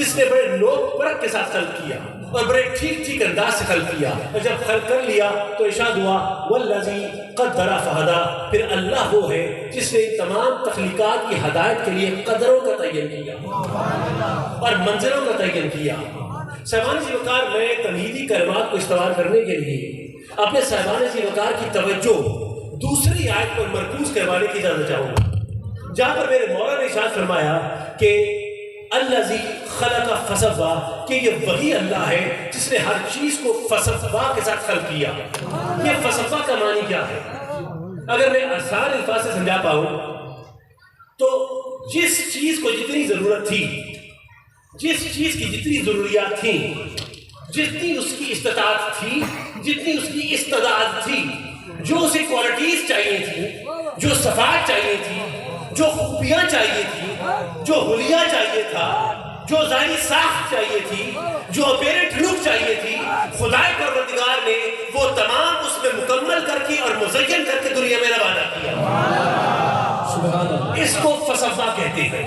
جس نے بڑے نوک پرک کے ساتھ خلق کیا اور بڑے ٹھیک ٹھیک انداز سے خلق کیا، اور جب خلق کر لیا تو ارشاد ہوا والذی قدر فہدی، پھر اللہ وہ ہے جس نے تمام تخلیقات کی ہدایت کے لیے قدروں کا تعین کیا اور منزلوں کا تعین کیا۔ صاحبان ذی وقار، میں تمہیدی کلمات کو استوار کرنے کے لیے اپنے صاحبان ذی وقار کی توجہ دوسری آیت پر مرکوز کروانے کی اجازت چاہوں گا، جہاں پر میرے مولا نے ارشاد فرمایا کہ الذی خلق فسوا، کہ یہ وہی اللہ ہے جس نے ہر چیز کو فسوا کے ساتھ خلق کیا۔ یہ فسوا کا معنی کیا ہے؟ اگر میں آسان الفاظ سے سمجھا پاؤں تو جس چیز کو جتنی ضرورت تھی، جس چیز کی جتنی ضروریات تھیں، جتنی اس کی استطاعت تھی، جتنی اس کی استعداد تھی، جو اسے کوالٹیز چاہیے تھی، جو صفات چاہیے تھی، جو خوبیاں چاہیے تھی، جو حلیہ چاہیے تھا، جو ظاہری ساخت چاہیے تھی، جو اپیرنٹ لک چاہیے تھی، خدائے پروردگار نے وہ تمام اس میں مکمل کر کے اور مزین کر کے دنیا میں روانہ کیا۔ اس کو فسوا کہتے ہیں۔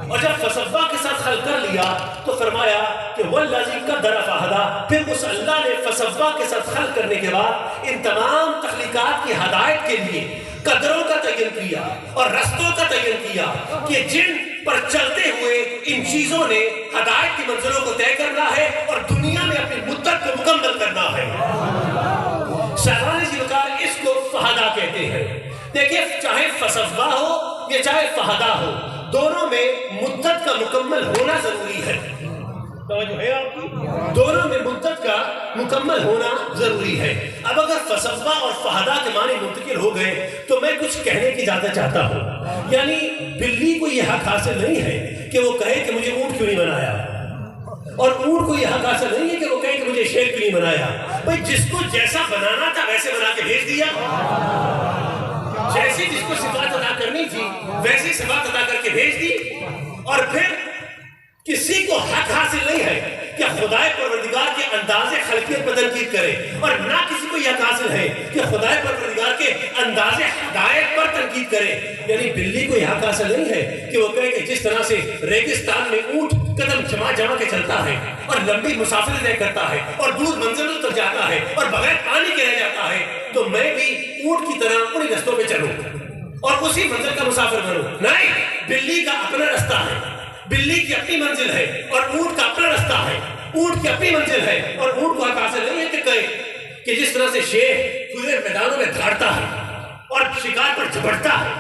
اور جب فسوا کے ساتھ خلق کر لیا تو فرمایا کہ والذی قدر فہدی، پھر اس اللہ نے فسوا کے ساتھ خلق کرنے کے بعد ان تمام تخلیقات کی ہدایت کے لیے قدروں کا تعین کیا اور رستوں کا تعین کیا کہ جن پر چلتے ہوئے ان چیزوں نے ہدایت کی منزلوں کو طے کرنا ہے اور دنیا میں اپنی مدت کو مکمل کرنا ہے۔ صاحبان ذی وقار، اس کو فہدی کہتے ہیں۔ دیکھیے، چاہے فسوا ہو یا چاہے فہدی ہو، دونوں میں مدت کا مکمل ہونا ضروری ہے۔ توجہ ہے آپ کی؟ دونوں میں مدت کا مکمل ہونا ضروری ہے۔ اب اگر فسوا اور فہدی کے معنی منتقل ہو گئے تو میں کچھ کہنے کی اجازت چاہتا ہوں۔ یعنی بلی کو یہ حق حاصل نہیں ہے کہ وہ کہے کہ مجھے اونٹ کیوں نہیں بنایا، اور اونٹ کو یہ حق حاصل نہیں ہے کہ وہ کہے کہ مجھے شیر کیوں نہیں بنایا۔ بھائی، جس کو جیسا بنانا تھا ویسے بنا کے بھیج دیا، جیسی جس کو صفات ادا کرنی تھی ویسی صفات ادا کر کے بھیج دی۔ اور پھر کسی کو حق حاصل نہیں ہے کہ خدائے پروردگار کے انداز خلقیت پر تنقید کرے، اور نہ کسی کو یہ حق حاصل ہے کہ خدائے پروردگار کے انداز ہدایت پر تنقید کرے۔ یعنی بلی کو یہ حق حاصل نہیں ہے کہ وہ کہے کہ جس طرح سے ریگستان میں اونٹ قدم جما جما کے چلتا ہے اور لمبی مسافریں طے کرتا ہے اور دور منزلوں تک جاتا ہے اور بغیر پانی کے رہ جاتا ہے، تو میں بھی اونٹ کی طرح انہی رستوں پہ چلوں اور اسی منزل کا مسافر بنوں۔ نہیں، بلی کا اپنا رستہ ہے، بلی کی اپنی منزل ہے اور اونٹ کا اپنا رستہ ہے، اونٹ کی اپنی منزل ہے، اور اونٹ کو حق حاصل نہیں ہے کہ کہے کہ جس طرح سے شیر کھلے میدانوں میں دھاڑتا ہے اور شکار پر جھپٹتا ہے،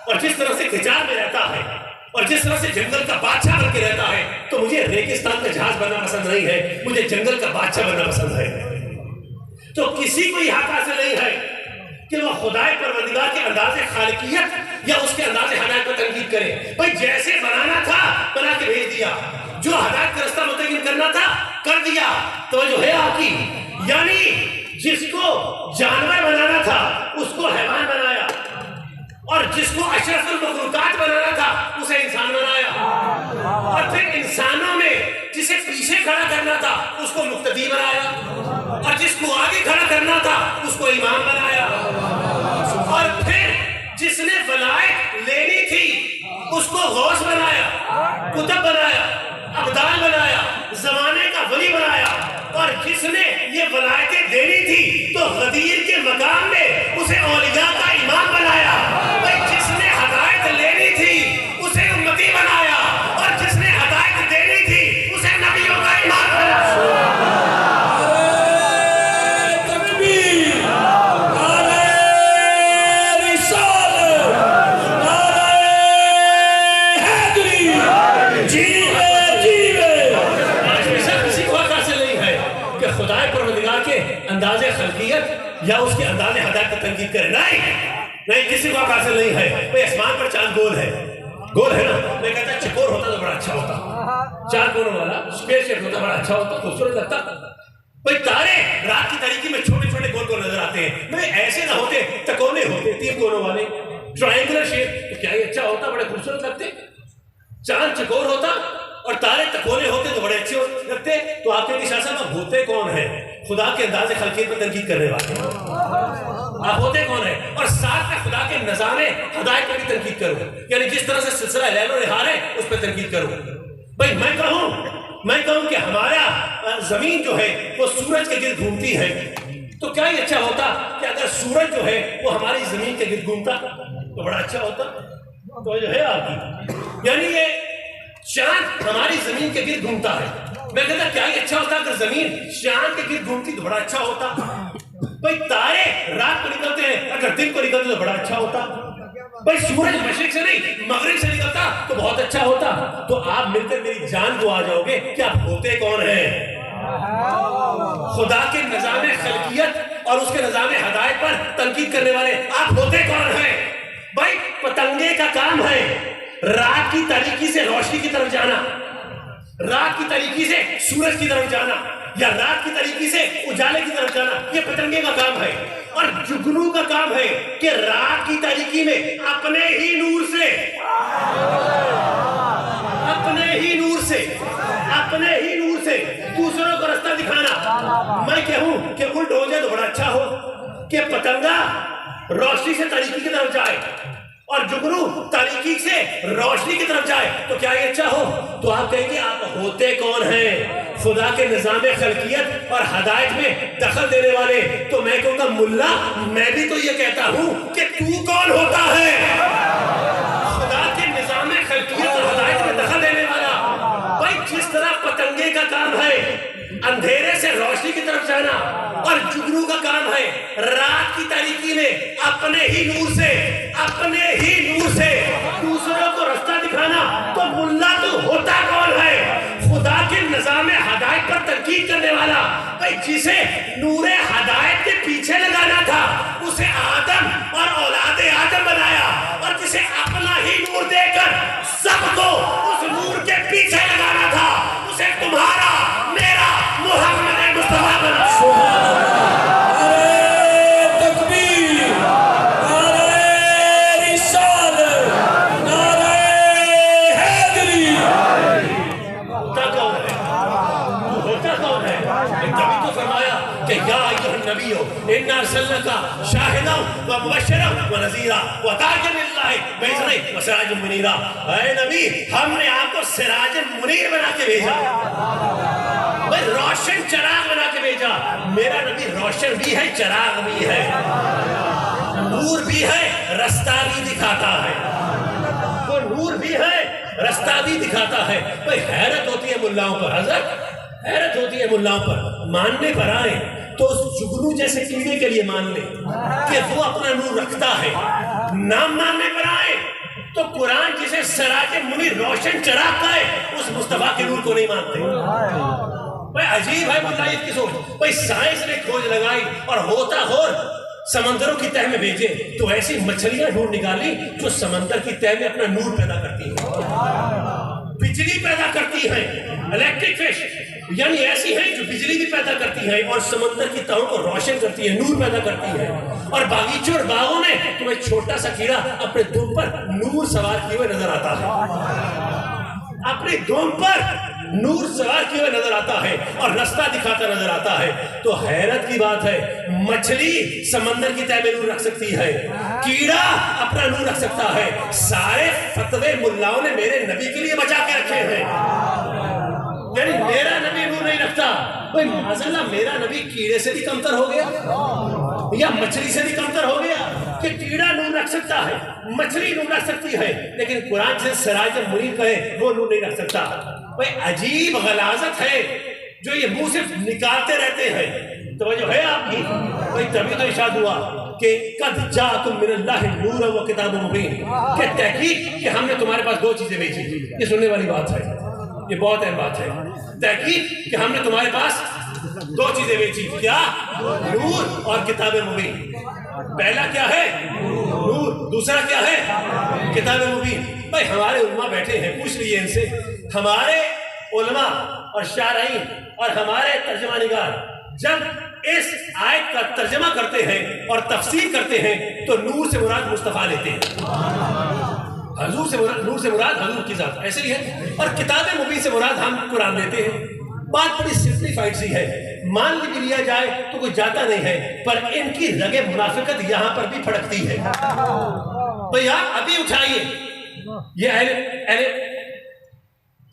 اور جس طرح سے کھچار میں رہتا ہے، اور جس طرح سے جنگل کا بادشاہ بن کے رہتا ہے، تو مجھے ریگستان کا جہاز بننا پسند نہیں ہے، مجھے جنگل کا بادشاہ بننا پسند ہے۔ تو کسی کو یہ حق حاصل نہیں ہے کہ وہ خدائے پروردگار کے انداز خالقیت یا اس کے انداز ہدایت پر تنقید کرے۔ بھائی، جیسے بنانا تھا بنا کے بھیج دیا، جو ہدایت کا رستہ متعین کرنا تھا کر دیا۔ توجہ ہے آپ کی؟ یعنی جس کو جانور بنانا تھا اس کو حیوان بنایا، اور جس کو اشرف المخلوقات بنانا تھا اسے انسان بنایا، اور پھر انسانوں میں جسے پیچھے کھڑا کرنا تھا اس کو مقتدی بنایا، اور جس کو آگے کھڑا کرنا تھا اس کو امام بنایا، اور پھر جس نے ولایت لینی تھی اس کو غوث بنایا، کتب بنایا، ابدال بنایا، زمانے کا ولی بنایا، اور جس نے یہ ولایتیں دینی تھی تو غدیر کے مقام میں اسے اولیاء کا امام بنایا۔ جس نے ہدایت لینی تھی اسے امتی بنایا، اور جس نے ہدایت دینی تھی اسے نبیوں کا امام بنایا۔ انداز خلقیت یا اس کے انداز ہدایت پر تنقید کرے، نہیں، کسی کو حاصل نہیں ہے۔ بھئی، آسمان پر چاند گول ہے، گول ہے نا، میں کہتا چکور ہوتا تو بڑا اچھا ہوتا، چار کونوں والا اسپیس شیپ ہوتا بڑا اچھا ہوتا، خوبصورت لگتا۔ بھئی، تارے رات کی تاریکی میں چھوٹے چھوٹے گول گول نظر آتے ہیں، بھئی ایسے نہ ہوتے، تکونے ہوتے، تین کونوں والے ٹرائنگولر شیپ، تو کیا یہ اچھا ہوتا، بڑے خوبصورت لگتے۔ چاند چکور ہوتا اور تارے تکونے ہوتے تو بڑے اچھے لگتے۔ تو آپ کے شاہ صاحب، آپ ہوتے کون ہیں؟ خدا کے انداز خلقیت پر تنقید کرنے والے آپ ہوتے کون ہیں؟ اور ساتھ میں خدا کے نظام ہدایت پر بھی تنقید کرو، یعنی جس طرح سے سلسلہ لیل و نہار ہے اس پہ تنقید کرو۔ بھائی، میں کہوں میں کہوں کہ ہمارا زمین جو ہے وہ سورج کے گرد گھومتی ہے، تو کیا ہی اچھا ہوتا کہ اگر سورج جو ہے وہ ہماری زمین کے گرد گھومتا تو بڑا اچھا ہوتا. تو جو ہے آپ کی یعنی یہ چاند ہماری زمین کے گرد گھومتا ہے. میں کہتا کیا ہی اچھا ہوتا اگر زمین چاند کے گرد گھومتی تو بڑا اچھا ہوتا. بھائی تارے رات کو نکلتے ہیں، اگر دن کو نکلتے تو بڑا اچھا ہوتا. بھائی سورج مشرق سے نہیں مغرب سے نکلتا تو بہت اچھا ہوتا. تو آپ مل کر میری جان کو آ جاؤ گے کہ آپ ہوتے کون ہیں؟ خدا کے نظام خلقیت اور اس کے نظام ہدایت پر تنقید کرنے والے آپ ہوتے کون ہیں؟ بھائی پتنگے کا کام ہے رات کی تاریکی سے روشنی کی طرف جانا، رات کی تاریکی سے سورج کی طرف جانا، یا رات کی تاریکی سے اجالے کی طرف جانا. یہ پتنگے کا کام ہے. اور جگنو کا کام ہے کہ رات کی تاریکی میں اپنے ہی نور سے دوسروں کو راستہ دکھانا. میں کہوں کہ الٹ ہو جائے تو بڑا اچھا ہو کہ پتنگا روشنی سے تاریکی کی طرف جائے اور جگنو تاریکی سے روشنی کی طرف جائے تو کیا یہ اچھا ہو؟ تو آپ کہیں گے آپ ہوتے کون ہیں؟ خدا کے نظام خلقیت اور ہدایت میں دخل دینے والے. تو میں کہوں گا ملا میں بھی تو یہ کہتا ہوں کہ تو کون ہوتا ہے؟ خدا کے نظام خلقیت اور ہدایت میں دخل دینے والا. بھائی جس طرح پتنگے کا کام ہے اندھیرے سے روشنی کی طرف جانا اور جگنو کا کام ہے رات کی تاریکی میں اپنے ہی نور سے دوسروں کو راستہ دکھانا. تو ملا تو ہوتا کون ہے؟ خدا کے نظام ہدایت پر تنقید کرنے والا. بھائی جسے نور ہدایت کے پیچھے لگانا تھا اسے آدم اور اولاد آدم بنایا، اور جسے اپنا ہی نور دے کر سب کو اس نور کے پیچھے لگانا تھا اسے تمہارا میرا محمد مصطفیٰ بنا. اِنَّا أَرْسَلْنَاكَ شَاهِدًا وَمُبَشِّرًا وَنَذِيرًا وَدَاعِيًا إِلَى اللَّهِ بِإِذْنِهِ وَسِرَاجًا مُنِيرًا. اے نبی ہم نے آپ کو سراج منیر بنا کے بھیجا، روشن چراغ بنا کے بھیجا. میرا نبی روشن بھی ہے، چراغ بھی ہے، نور بھی ہے، راستہ بھی دکھاتا ہے. وہ نور بھی ہے، راستہ بھی دکھاتا ہے. بھئی حیرت ہوتی ہے ملاؤں پر، حضرت حیرت ہوتی ہے ملاؤں پر. ماننے پر آئے تو اس جگنو جیسے کیڑے کے لیے مان لے کہ وہ اپنا نور رکھتا ہے. نام ماننے پر آئے تو قرآن جسے سراج منیر روشن چراغ کا ہے اس مصطفیٰ کے نور کو نہیں مانتے. بھئی عجیب ہے ملائیت کی سوچ. بھئی سائنس نے کھوج لگائی اور ہوتا ہو سمندروں کی تہ میں بھیجے تو ایسی مچھلیاں ڈھونڈ نکالی جو سمندر کی تہ میں اپنا نور پیدا کرتی ہیں، بجلی پیدا کرتی ہیں. الیکٹرک فش یعنی ایسی ہیں جو بجلی بھی پیدا کرتی ہیں اور سمندر کی تہوں کو روشن کرتی ہے، نور پیدا کرتی ہے. اور باغیچوں اور باغوں میں تمہیں چھوٹا سا کیڑا اپنے دم پر نور سوار کیے ہوئے نظر آتا ہے، اپنے دم پر نور سوار کیے ہوئے نظر آتا ہے اور راستہ دکھاتا نظر آتا ہے. تو حیرت کی بات ہے مچھلی سمندر کی تہ میں نور رکھ سکتی ہے، کیڑا اپنا نور رکھ سکتا ہے. سارے فتوے ملاؤں نے میرے نبی کے لیے بچا کے رکھے ہیں. یعنی میرا نبی نور نہیں رکھتا. بھئی معاذاللہ میرا نبی کیڑے سے بھی کمتر ہو گیا یا مچھلی سے بھی کمتر ہو گیا کہ کیڑا نور رکھ سکتا ہے، مچھلی نور رکھ سکتی ہے، لیکن قرآن سے سراج منیر کہے وہ نور نہیں رکھ سکتا. بھئی عجیب غلاظت ہے جو یہ منہ سے نکالتے رہتے ہیں. توجہ ہے آپ کی؟ بھئی تبھی تو ارشاد ہوا کہ قد جاءکم من اللہ نور و کتاب مبین، کہ تحقیق کہ ہم نے تمہارے پاس دو چیزیں بھیجی. یہ سننے والی بات ہے، یہ بہت اہم بات ہے. تحقیق کہ ہم نے تمہارے پاس دو چیزیں بھیجی. کیا؟ نور اور کتاب مبین. پہلا کیا ہے؟ نور. دوسرا کیا ہے؟ کتاب مبین. بھائی ہمارے علماء بیٹھے ہیں، پوچھ لیجئے ان سے. ہمارے علماء اور شارعین اور ہمارے ترجمہ نگار جب اس آیت کا ترجمہ کرتے ہیں اور تفسیر کرتے ہیں تو نور سے مراد مصطفیٰ لیتے ہیں، حضور سے مراد، نور سے مراد حضور کی ذات، ایسے ہی ہے. اور کتاب مبین سے مراد ہم قرآن لیتے ہیں. بات بڑی سمپلیفائڈ سی ہے، مان بھی لیا جائے تو کوئی جاتا نہیں ہے، پر ان کی رگ منافقت یہاں پر بھی پھڑکتی ہے. تو آپ ابھی اٹھائیے یہ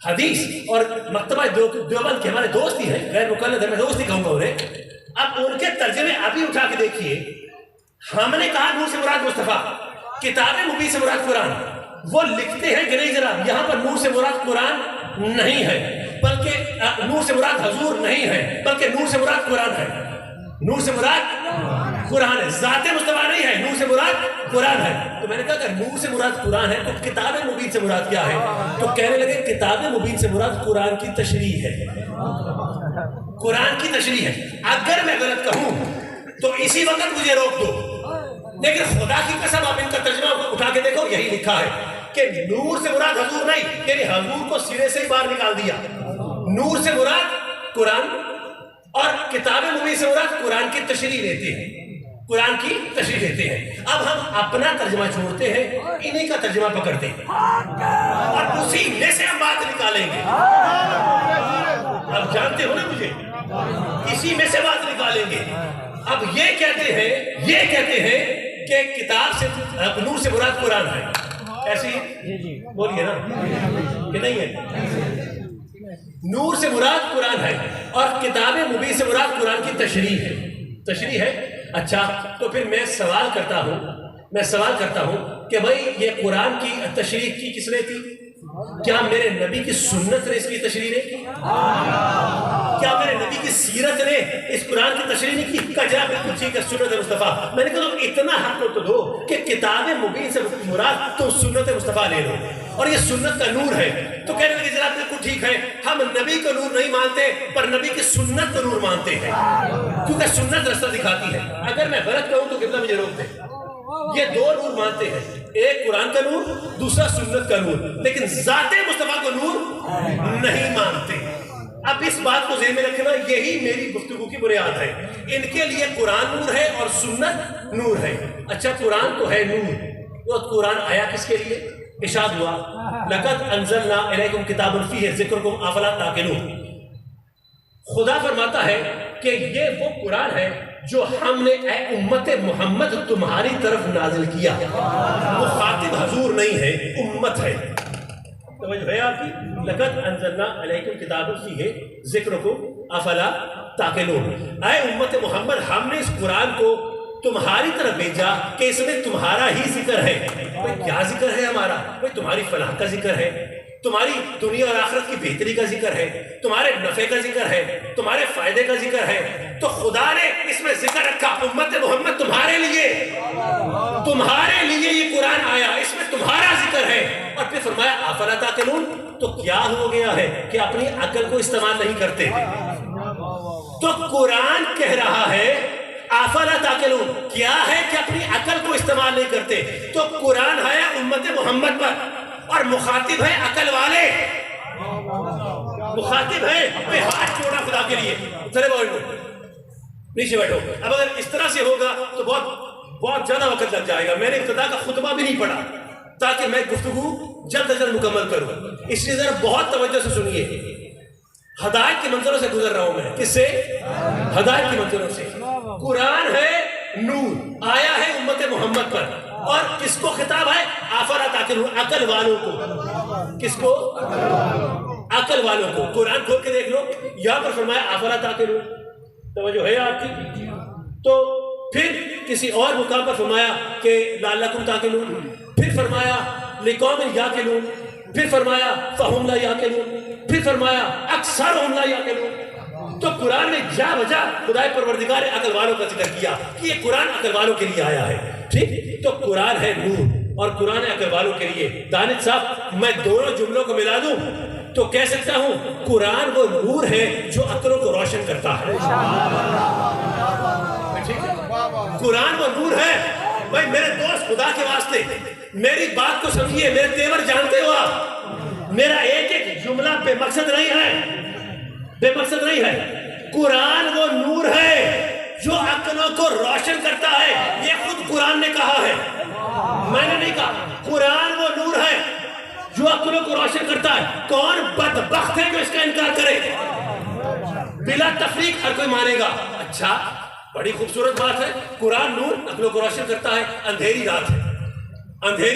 حدیث اور مکتبہ دیوبند کے ہمارے دوست ہی ہیں، غیر مقلد میں دوست ہی کہوں گا انہیں، اب ان کے ترجمے ابھی اٹھا کے دیکھیے. ہم نے کہا نور سے مراد مصطفیٰ، کتاب مبین سے مراد قرآن. وہ لکھتے ہیں کہ نہیں جناب، یہاں پر نور سے مراد قرآن نہیں ہے، بلکہ نور سے مراد حضور نہیں ہے، بلکہ نور سے مراد قرآن ہے. نور سے مراد قرآن ہے، ذات مصطفیٰ نہیں ہے، نور سے مراد قرآن ہے. تو میں نے کہا کہ نور سے مراد قرآن ہے تو کتاب مبین سے مراد کیا ہے؟ تو کہنے لگے کتاب مبین سے مراد قرآن کی تشریح ہے. قرآن کی تشریح ہے. اگر میں غلط کہوں تو اسی وقت مجھے روک دو، لیکن خدا کی قسم آپ ان کا ترجمہ اٹھا کے دیکھو، یہی لکھا ہے کہ نور سے مراد حضور نہیں، یعنی حضور کو سرے سے باہر نکال دیا. نور سے مراد قرآن اور کتاب مبین سے مراد قرآن کی تشریح دیتے ہیں، قرآن کی تشریح دیتے ہیں. اب ہم اپنا ترجمہ چھوڑتے ہیں، انہی کا ترجمہ پکڑتے ہیں اور اسی میں سے ہم بات نکالیں گے. اب جانتے ہو نا مجھے، اسی میں سے بات نکالیں گے. اب یہ کہتے ہیں کہ کتاب سے نور سے مراد قرآن ہے. ایسے ہی بولیے نا کہ نہیں ہے؟ نور سے مراد قرآن ہے اور کتاب مبین سے مراد قرآن کی تشریح ہے. اچھا، تو پھر میں سوال کرتا ہوں کہ بھائی یہ قرآن کی تشریح کی کس نے کی؟ کیا میرے نبی کی سنت نے اس کی تشریح نہیں کی؟ کیا میرے نبی کی سیرت نے اس قرآن کی تشریح نہیں کی؟ کہا جناب بالکل ٹھیک ہے، سنت مصطفیٰ. میں نے کہا تو اتنا حق تو دو کہ کتاب مبین سے مراد تم سنت مصطفیٰ لے لو اور یہ سنت کا نور ہے. تو کہنے لگے جناب بالکل ٹھیک ہے، ہم نبی کا نور نہیں مانتے پر نبی کی سنت کا نور مانتے ہیں، کیونکہ سنت رستہ دکھاتی ہے. اگر میں غلط کہوں تو کتنا مجھے روک دے. یہ دو نور مانتے ہیں، ایک قرآن کا نور، دوسرا سنت کا نور، لیکن ذات مصطفیٰ کو نور نہیں مانتے. اب اس بات کو ذہن میں رکھنا، یہی میری گفتگو کی بنیاد ہے. ان کے لیے قرآن نور ہے اور سنت نور ہے. اچھا، قرآن تو ہے نور، وہ قرآن آیا کس کے لیے؟ ارشاد ہوا لقد انزلنا الیکم کتابا فیہ ذکرکم افلا تعقلون. خدا فرماتا ہے کہ یہ وہ قرآن ہے جو ہم نے اے امت محمد تمہاری طرف نازل کیا. وہ خاطب حضور نہیں ہے، امت ہے. توجہ ہے آپ کی؟ لقد انزلنا علیکم کتابا فیہ ذکرکم افلا تعقلون. اے امت محمد، ہم نے اس قرآن کو تمہاری طرف بھیجا کہ اس میں تمہارا ہی ذکر ہے. بھائی کیا ذکر ہے ہمارا؟ بھائی تمہاری فلاح کا ذکر ہے، تمہاری دنیا اور آخرت کی بہتری کا ذکر ہے، تمہارے نفع کا ذکر ہے، تمہارے فائدے کا ذکر ہے. تو خدا نے اس میں ذکر رکھا امت محمد تمہارے لیے یہ قرآن آیا، اس میں تمہارا ذکر ہے. اور پھر فرمایا افلا تعقلون. تو کیا ہو گیا ہے کہ اپنی عقل کو استعمال نہیں کرتے؟ تو قرآن کہہ رہا ہے افلا تعقلون، کیا ہے کہ اپنی عقل کو استعمال نہیں کرتے. تو قرآن ہے امت محمد پر اور مخاطب ہے عقل والے، مخاطب ہے. ہاتھ چھوڑا خدا کے لیے، چلے بولو نیچے بیٹھو. اب اگر اس طرح سے ہوگا تو بہت زیادہ وقت لگ جائے گا. میں نے ابتدا کا خطبہ بھی نہیں پڑھا تاکہ میں گفتگو جلد از جلد مکمل کروں. اس لیے ذرا بہت توجہ سے سنیے. ہدایت کے منظروں سے گزر رہا ہوں میں. کس سے؟ ہدایت کے منظروں سے. قرآن ہے نور، آیا ہے امت محمد پر، اور کس کو خطاب ہے؟ افلا تعقلون، عقل والوں کو. کس کو؟ عقل والوں کو. قرآن کھول کے دیکھ لو، یہاں پر فرمایا افلا تعقلون. توجہ ہے آپ کی؟ تو پھر کسی اور مقام پر فرمایا کہ لعلکم تعقلون، پھر فرمایا لقوم یعقلون، پھر فرمایا فہم لا یعقلون، پھر فرمایا اکثرہم لا یعقلون. تو قرآن نے جا بجا خدائے پروردگار عقل والوں کا ذکر کیا کہ یہ قرآن عقل والوں کے لیے آیا ہے. ٹھیک، تو قرآن ہے نور اور قرآن عقل والوں کے لیے. دانش صاحب، میں دونوں جملوں کو ملا دوں تو کہہ سکتا ہوں قرآن وہ نور ہے جو عقلوں کو روشن کرتا ہے. قرآن وہ نور ہے. بھائی میرے دوست، خدا کے واسطے میری بات کو سمجھیے، میرے تیور جانتے ہو آپ. میرا ایک ایک جملہ بے مقصد نہیں ہے. قرآن وہ نور ہے جو عقلوں کو روشن کرتا ہے. یہ خود قرآن نے کہا ہے، میں نے نہیں کہا. قرآن وہ نور ہے جو عقلوں کو روشن کرتا ہے. کون بدبخت ہے جو اس کا انکار کرے؟ بلا تفریق ہر کوئی مانے گا. اچھا، بڑی خوبصورت بات ہے. قرآن نور، عقلوں کو روشن کرتا ہے. اندھیری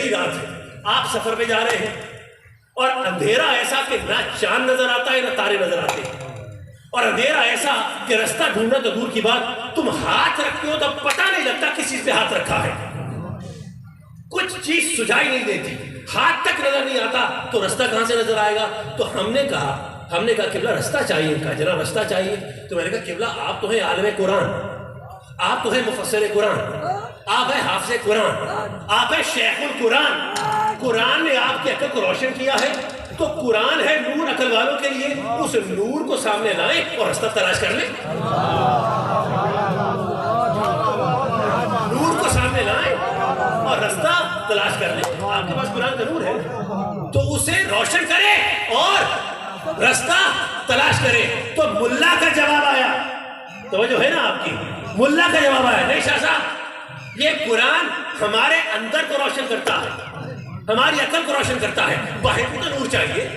رات ہے، آپ سفر پہ جا رہے ہیں، اور اندھیرا ایسا کہ نہ چاند نظر آتا ہے نہ تارے نظر آتے ہیں، اور اندھیرا ایسا کہ رستہ ڈھونڈنا تو دور کی بات، تم ہاتھ رکھتے ہو تو پتہ نہیں لگتا کس چیز پہ ہاتھ رکھا ہے، کچھ چیز سجائی نہیں دیتی، ہاتھ تک نظر نہیں آتا تو رستہ کہاں سے نظر آئے گا؟ تو ہم نے کہا قبلہ رستہ چاہیے، ان کا جناب رستہ چاہیے۔ تو میں نے کہا قبلہ آپ تو ہیں عالم قرآن، آپ تو ہیں مفسر قرآن، آپ ہیں حافظ قرآن، آپ ہیں شیخ القرآن، قرآن نے آپ کی عقل کو روشن کیا ہے، تو قرآن ہے نور عقل والوں کے لیے، اس نور کو سامنے لائیں اور رستہ تلاش کر لیں، نور کو سامنے لائیں اور رستہ تلاش کر لیں۔ آپ کے پاس قرآن کا نور ہے تو اسے روشن کرے اور رستہ تلاش کرے۔ تو ملا کا جواب آیا، توجہ ہے نا آپ کی، ملا کا جواب آیا، نہیں شاہ صاحب یہ قرآن ہمارے اندر کو روشن کرتا ہے، ہماری عقل کو روشن کرتا ہے، باہر بھی تو نور چاہیے،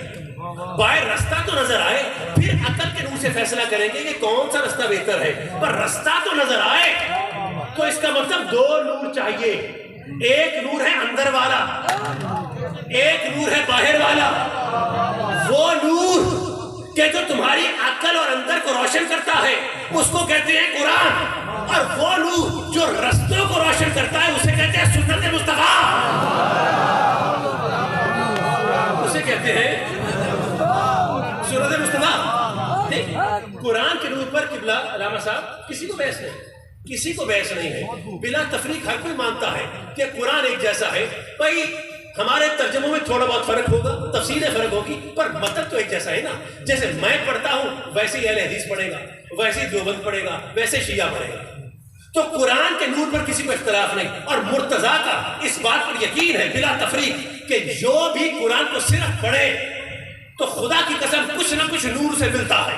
باہر رستہ تو نظر آئے، پھر عقل کے نور سے فیصلہ کریں گے کہ کون سا رستہ بہتر ہے، پر رستہ تو نظر آئے۔ تو اس کا مطلب دو نور چاہیے، ایک نور ہے اندر والا، ایک نور ہے باہر والا۔ وہ نور کہ جو تمہاری عقل اور اندر کو روشن کرتا ہے اس کو کہتے ہیں قرآن، اور وہ نور جو رستوں کو روشن کرتا ہے اسے کہتے ہیں سنت مصطفیٰ، اسے کہتے ہیں سنت مصطفیٰ۔ قرآن کے نور پر قبلہ علامہ صاحب کسی کو بحث نہیں، کسی کو بحث نہیں ہے، بلا تفریق ہر کوئی مانتا ہے کہ قرآن ایک جیسا ہے۔ بھائی ہمارے ترجموں میں تھوڑا بہت فرق ہوگا، تفسیریں فرق ہوگی، پر مطلب تو ایک جیسا ہے نا۔ جیسے میں پڑھتا ہوں ویسے ہی اہل حدیث پڑھے گا، ویسے ہی دیوبند پڑھے گا، ویسے شیعہ پڑھے گا۔ تو قرآن کے نور پر کسی کو اختلاف نہیں، اور مرتضیٰ کا اس بات پر یقین ہے بلا تفریق کہ جو بھی قرآن کو صرف پڑھے تو خدا کی قسم کچھ نہ کچھ نور سے ملتا ہے،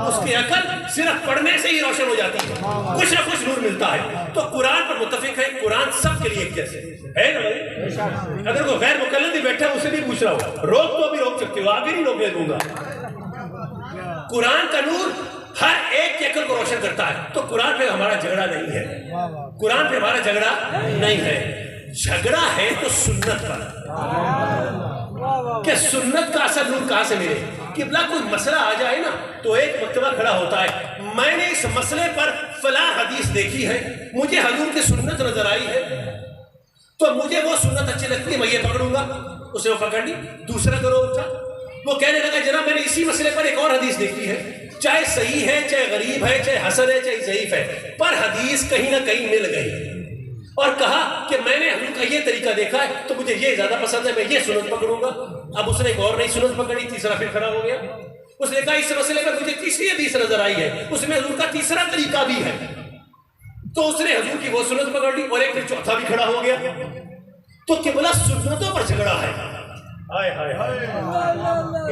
اس کی عقل صرف پڑھنے سے ہی روشن ہو جاتی ہے، کچھ نہ کچھ نور ملتا ہے۔ تو قرآن پر متفق ہے، قرآن سب کے لیے ایک جیسے ہے نا بھائی؟ اگر کوئی غیر مکلف بھی بیٹھا ہے اسے بھی پوچھ رہا ہوں، روک تو بھی روک سکتے ہو، آگے نہیں روکنے دوں گا۔ قرآن کا نور ہر ایک کی عقل کو روشن کرتا ہے، تو قرآن پہ ہمارا جھگڑا نہیں ہے، قرآن پہ ہمارا جھگڑا نہیں ہے، جھگڑا ہے تو سنت پر، کہ سنت کا اثر نور کہاں سے ملے۔ قبلہ کوئی مسئلہ آ جائے نا تو ایک مکتبہ کھڑا ہوتا ہے، میں نے اس مسئلے پر فلاں حدیث دیکھی ہے، مجھے حضور کی سنت نظر آئی ہے، تو مجھے وہ سنت اچھی لگتی ہے، میں یہ پکڑوں گا، اسے وہ پکڑ لی۔ دوسرا گروہ تھا، وہ کہنے لگا جناب میں نے اسی مسئلے پر ایک اور حدیث دیکھی ہے، چاہے صحیح ہے، چاہے غریب ہے، چاہے حسن ہے، چاہے ضعیف ہے، پر حدیث کہیں نہ کہیں مل گئی، اور کہا کہ میں نے حضور کا یہ طریقہ دیکھا ہے تو مجھے یہ زیادہ پسند ہے، میں یہ سنت پکڑوں گا۔ اب اس نے ایک اور نئی سنت پکڑی، تیسرا پھر کھڑا ہو گیا، اس نے کہا اس مسئلے پر مجھے تیسری حدیث نظر آئی ہے، اس میں حضور کا تیسرا طریقہ بھی ہے، تو اس نے حضور کی وہ سنت پکڑ لی، اور ایک پھر چوتھا بھی کھڑا ہو گیا۔ تو قبلہ سنتوں پر جھگڑا ہے، ہائے ہائے ہائے،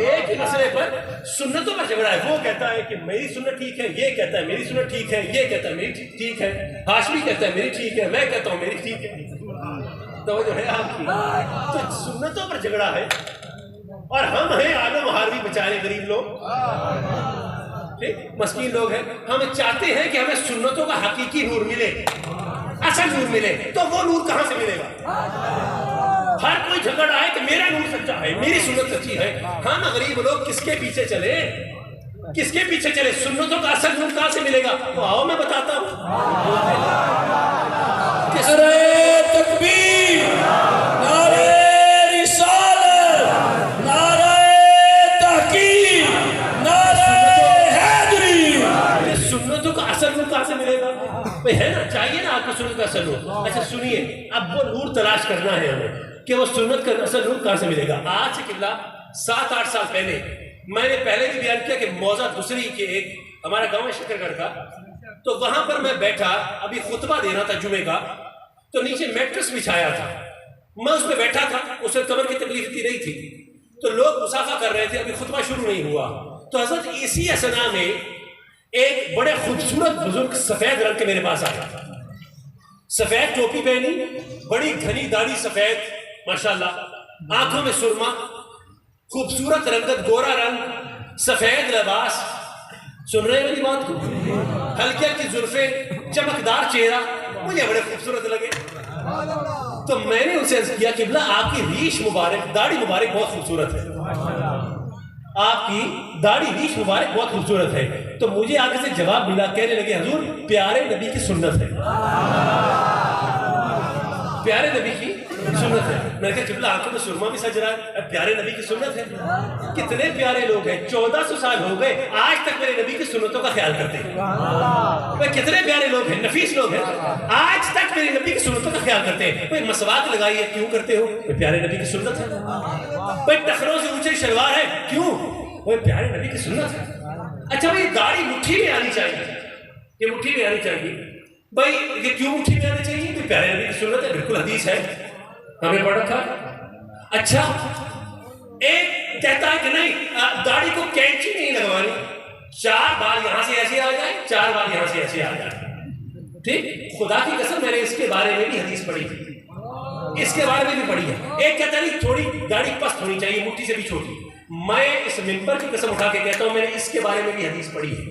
ایک ہی مسئلے پر سنتوں پر جھگڑا ہے۔ وہ کہتا ہے کہ میری سنت ٹھیک ہے، یہ کہتا ہے میری سنت ٹھیک ہے، یہ کہتا ہے میری ٹھیک ہے، ہاشمی کہتا ہے میری ٹھیک ہے، میں کہتا ہوں میری ٹھیک ہے۔ توجہ ہے آپ کی؟ تو سنتوں پر جھگڑا ہے، اور ہم ہیں عالم حاروی بیچارے غریب لوگ، مسکین لوگ ہیں، ہم چاہتے ہیں کہ ہمیں سنتوں کا حقیقی نور ملے، اصل نور ملے، تو وہ نور کہاں سے ملے گا؟ ہر کوئی جھگڑ رہا ہے کہ میرا نور سچا ہے، میری سنت سچی ہے۔ ہم غریب لوگ کس کے پیچھے چلے، کس کے پیچھے چلے؟ سنتوں کا اصل نور کہاں سے ملے گا؟ تو آؤ میں بتاتا ہوں۔ نعرہ تکبیر، نعرہ رسالت، نعرہ تحقیق، نعرہ حیدری۔ سنتوں کا اصل نور کہاں سے ملے گا؟ ہے نا، چاہیے نا آپ کو سنت کا اصل نور۔ اچھا سنیے، اب وہ نور تلاش کرنا ہے ہمیں کہ وہ سنت کا اصل نور کہاں سے ملے گا۔ آج سے قبلہ 7-8 سال پہلے میں نے پہلے بھی بیان کیا کہ موضع دوسری کے ایک ہمارا گاؤں ہے شکر گڑھ کا، تو وہاں پر میں بیٹھا، ابھی خطبہ دے رہا تھا جمعے کا، تو نیچے میٹرس بچھایا تھا، میں اس پہ بیٹھا تھا، اس میں کمر کی تکلیف اتنی نہیں تھی، تو لوگ مسافہ کر رہے تھے، ابھی خطبہ شروع نہیں ہوا، تو حضرت اسی اسنا میں ایک بڑے خوبصورت بزرگ سفید رنگ کے میرے پاس آیا، سفید ٹوپی پہنی، بڑی گھنی داڑھی سفید ماشاءاللہ، آنکھوں میں سرما، خوبصورت رنگت، گورا رنگ، سفید لباس، سن رہے ہیں میری بات کو؟ ہلکی ہلکی زلفیں، چمکدار چہرہ، مجھے بڑے خوبصورت لگے۔ تو میں نے اسے عرض کیا قبلہ آپ کی ریش مبارک داڑھی مبارک بہت خوبصورت ہے، آپ کی داڑھی ریش مبارک بہت خوبصورت ہے. تو مجھے آگے سے جواب ملا، کہنے لگے حضور پیارے نبی کی سنت ہے، پیارے نبی کی سنت ہے. میں نے کہا قبلہ آنکھوں میں سرما بھی سج رہا ہے، پیارے نبی کی سنت ہے. کتنے پیارے لوگ ہیں، 1400 سال ہو گئے آج تک میرے نبی کی سنتوں کا خیال کرتے ہیں. کتنے پیارے لوگ ہیں، نفیس لوگ ہیں، آج تک میرے نبی کی سنتوں کا خیال کرتے ہیں. کوئی مسواک لگائی ہے، کیوں کرتے ہو؟ پیارے نبی کی سنت ہے. کوئی ٹخنوں سے اونچے شلوار ہے، کیوں؟ وہ پیارے نبی کی سنت ہے. اچھا بھائی داڑھی مٹھی میں آنی چاہیے، یہ مٹھی میں آنی چاہیے. بھائی یہ کیوں مٹھی میں آنی چاہیے؟ کہ پیارے نبی کی سنت ہے، بالکل حدیث ہے، ہمیں پڑھ رکھا. اچھا ایک کہتا ہے کہ نہیں داڑھی کو کینچی نہیں لگوانی، 4 بال یہاں سے ایسے آ جائے، 4 بال یہاں سے ایسے آ جائے. ٹھیک، خدا کی قسم میں نے اس کے بارے میں بھی حدیث پڑھی تھی، اس کے بارے میں بھی پڑھی ہے. ایک کہتا نہیں تھوڑی داڑھی پست ہونی چاہیے، مٹھی سے بھی چھوٹی. میں اس ممبر کی قسم اٹھا کے کہتا ہوں میں نے اس کے بارے میں بھی حدیث پڑھی ہے.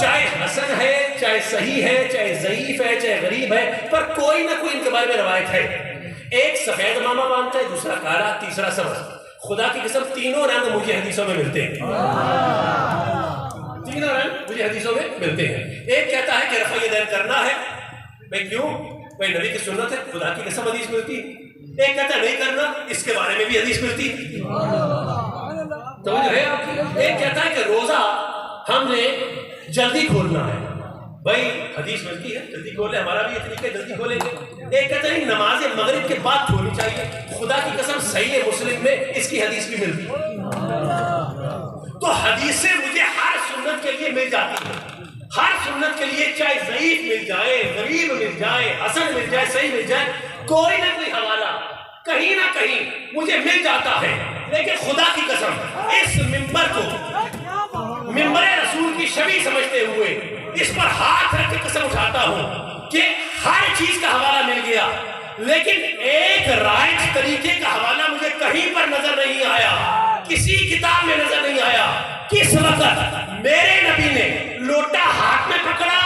چاہے حسن ہے، چاہے صحیح ہے، چاہے ضعیف ہے، چاہے غریب ہے، پر کوئی نہ کوئی ان کے بارے میں روایت ہے. ایک سفید امامہ باندھتا ہے، دوسرا کالا، تیسرا سبز. خدا کی قسم تینوں رنگ مجھے حدیثوں میں ملتے ہیں، تینوں رنگ مجھے حدیثوں میں ملتے ہیں. ایک کہتا ہے کہ رفع یدین کرنا ہے، بھائی کیوں؟ بھائی نبی کی سنت ہے، خدا کی قسم حدیث ملتی. ایک کہتا ہے نہیں کرنا، اس کے بارے میں بھی حدیث ملتی. تو ہے آپ کی. ایک کہتا ہے کہ روزہ ہم نے جلدی کھولنا ہے، بھائی حدیث ملتی ہے جلدی کھولے، ہمارا بھی یہ طریقہ ہے جلدی کھولیں گے. ایک کہتا ہے نماز مغرب کے بعد کھولنی چاہیے، خدا کی قسم صحیح مسلم میں اس کی حدیث بھی ملتی. تو حدیثیں مجھے ہر سنت کے لیے مل جاتی ہیں، ہر سنت کے لیے، چاہے ضعیف مل جائے، غریب مل جائے، حسن مل جائے، صحیح مل جائے، کوئی نہ کوئی حوالہ کہیں نہ کہیں مجھے مل جاتا ہے. لیکن خدا کی قسم اس ممبر کو ممبر رسول کی شبیہ سمجھتے ہوئے اس پر ہاتھ رکھ کے قسم اٹھاتا ہوں کہ ہر چیز کا حوالہ مل گیا، لیکن ایک رائٹ طریقے کا حوالہ مجھے کہیں پر نظر نہیں آیا، کسی کتاب میں نظر نہیں آیا. کس وقت میرے نبی نے لوٹا ہاتھ میں پکڑا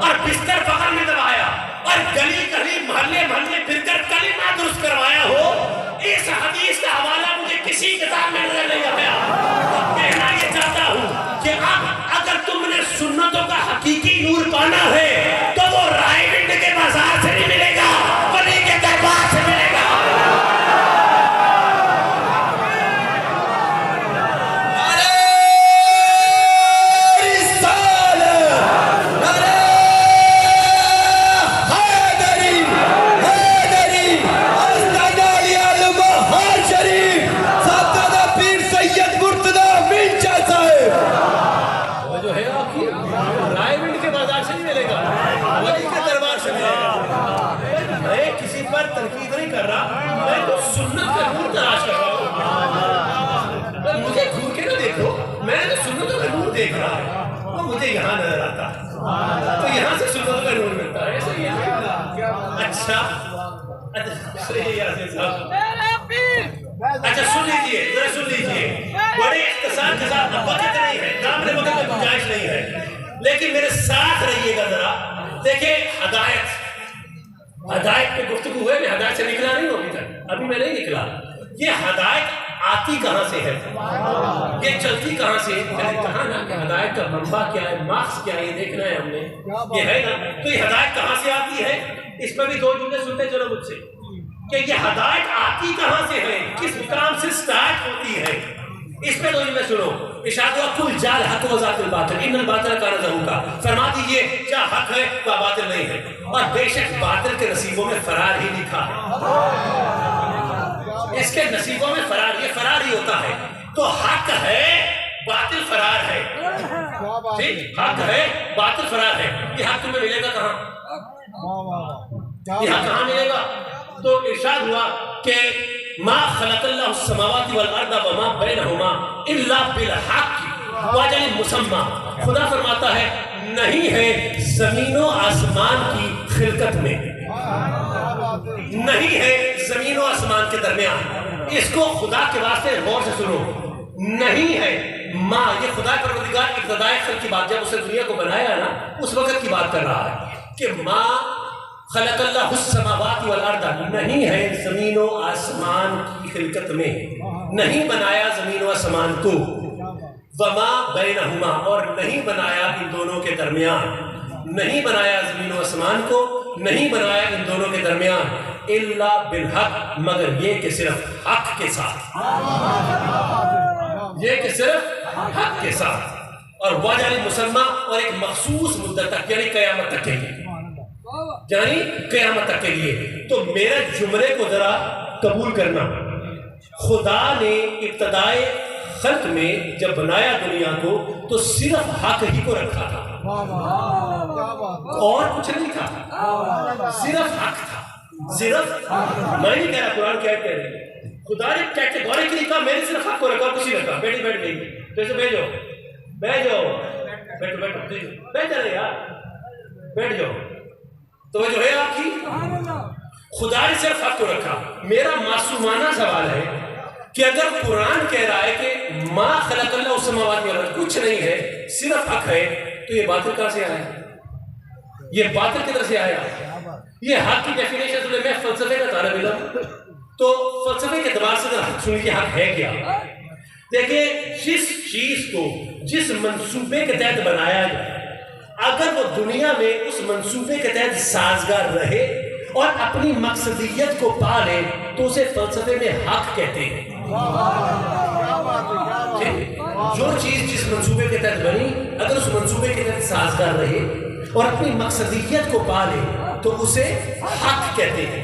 اور بستر فخر میں دبایا اور گلی گلی محلے محلے پھر کر کلمہ درست کروایا ہو، اس حدیث کا حوالہ مجھے کسی کتاب میں نظر نہیں آیا. تو کہنا یہ چاہتا ہوں کہ اب اگر تم نے سنتوں کا حقیقی نور پانا ہے تو وہ رائے ونڈ کے بازار سے نہیں ملے گا، ولی کے دربار سے ملے گا. یہاں نظر آتا ہے تو یہاں سے سنتوں کا نور ملتا ہے. ایسا ہی ہے. اچھا اچھا سن لیجیے، ذرا سن لیجیے، بڑے اختصار کے ساتھ، وقت نہیں ہے، کام وقت میں گنجائش نہیں ہے، لیکن میرے ساتھ رہیے گا ذرا. دیکھیں ہدایت پہ گفتگو ہوئے، میں ہدایت سے نکلا نہیں ہوں ابھی تک، ابھی میں نہیں نکلا. یہ ہدایت آتی کہاں سے ہے، یہ چلتی کہاں سے؟ میں نے کہا نا کہ ہدایت کا منبع کیا ہے، مارکس کیا ہے، یہ دیکھنا ہے ہم نے. یہ ہے نا، تو یہ ہدایت کہاں سے آتی ہے؟ اس پر بھی 2 جملے سنتے چلو مجھ سے کہ یہ ہدایت آتی کہاں سے ہے، کس مقام سے سٹارٹ ہوتی ہے. اس پہ 2 جملے سنو. ارشاد ہوا کل جال حق و ذات الباطل ان الباطل کان زہوقا. فرما دیجئے کیا حق ہے وہ باطل نہیں ہے، اور بے شک باطل کے نصیبوں میں فرار ہی لکھا ہے. اس کے نصیبوں میں فرار، یہ فرار ہی ہوتا ہے. تو حق ہے، باطل فرار ہے. ٹھیک، حق ہے، باطل فرار ہے. یہ حق تمہیں ملے گا کہاں؟ یہ حق کہاں ملے گا؟ تو ارشاد ہوا کہ ما خلق اللہ السماوات والارض وما بینہما الا بالحق واجل مسمى. خدا فرماتا ہے نہیں ہے زمین و آسمان کی خلقت میں، نہیں ہے زمین و آسمان کے درمیان. اس کو خدا کے واسطے غور سے سنو. نہیں ہے ماں، یہ خدا پروردگار ابتدائی خلق کی بات، جب اسے دنیا کو بنایا نا اس وقت کی بات کر رہا ہے کہ ماں خلق اللہ السماوات والارض، نہیں ہے زمین و آسمان کی خلقت میں، نہیں بنایا زمین و آسمان کو، وما بینہما، اور نہیں بنایا ان دونوں کے درمیان، نہیں بنایا زمین و آسمان کو، نہیں بنایا ان دونوں کے درمیان، الا بالحق، مگر یہ کہ صرف حق کے ساتھ، یہ کہ صرف حق کے ساتھ، اور وجہ مسمى، اور ایک مخصوص مدت تک، یعنی قیامت تک کے لیے، یعنی قیامت تک کے لیے۔ تو میرے جملے کو ذرا قبول کرنا، خدا نے ابتدائے خلق میں جب بنایا دنیا کو تو صرف حق ہی کو رکھا تھا، اور کچھ نہیں تھا، صرف حق تھا، صرف، میں نہیں کہہ رہا قرآن کیا کہہ رہے ہیں، خدا نے کیٹیگوریکلی کہا میں نے صرف حق کو رکھا، کچھ نہیں رکھا، بیٹھی بیٹھ گئی، پیسے بھیجو، بیٹھ جاؤ، بیٹھو بیٹھو بیٹھ جا رہے یار، بیٹھ جاؤ، توجہ ہے آپ کی؟ خدا نے صرف حق کو رکھا۔ میرا معصومانہ سوال ہے کہ اگر قرآن کہہ رہا ہے کہ ما خلق اللہ السماوات والارض، کچھ نہیں ہے صرف حق ہے، تو یہ باطل کہاں سے آیا؟ یہ باطل کدھر سے آیا؟ یہ حق کی ڈیفینیشن سنے، میں فلسفے کا طالب علم، تو فلسفے کے اعتبار سے سن لیجیے حق ہے کیا۔ دیکھیں، جس چیز کو جس منصوبے کے تحت بنایا جائے، اگر وہ دنیا میں اس منصوبے کے تحت سازگار رہے اور اپنی مقصدیت کو پا لے تو اسے فلسفے میں حق کہتے ہیں۔ جو چیز جس منصوبے کے تحت بنی، اگر اس منصوبے کے تحت سازگار رہے اور اپنی مقصدیت کو پا لے تو اسے حق کہتے ہیں۔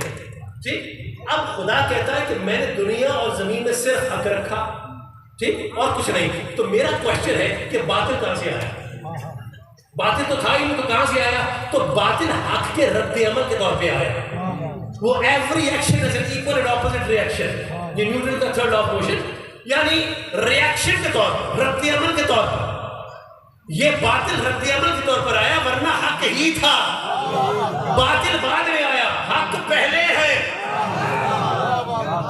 ٹھیک، اب خدا کہتا ہے کہ میں نے دنیا اور زمین میں صرف حق رکھا، ٹھیک، اور کچھ نہیں۔ تو میرا کوشچن ہے کہ باطل کہاں سے آیا؟ باطل تو تھا ہی نہیں، تو کہاں سے آیا؟ تو باطل حق کے رد عمل کے طور پہ آیا۔ وہ every action is an equal and opposite reaction, یہ نیوٹن کا تھرڈ لا آف موشن، یعنی ریئیکشن کے طور پر، رد عمل کے طور پر یہ باطل رد عمل کے طور پر آیا، ورنہ حق ہی تھا۔ باطل بعد میں آیا، حق پہلے ہے،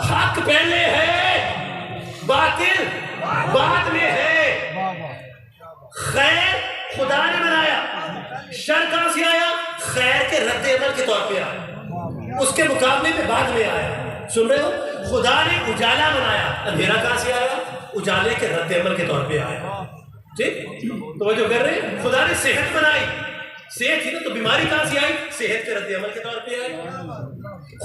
حق پہلے ہے، باطل بعد میں ہے۔ خیر خدا نے بنایا، شر کہاں سے آیا؟ خیر کے رد عمل کے طور پہ آیا، اس کے مقابلے میں بعد میں آیا۔ سن رہے ہو؟ خدا نے اجالا بنایا، اندھیرا کہاں سے آیا؟ اجالے کے رد عمل کے طور پہ آیا۔ ٹھیک، توجہ کر رہے ہیں؟ خدا نے صحت بنائی، صحت تھی نا، تو بیماری کہاں سے آئی؟ صحت کے رد عمل کے طور پہ آئی۔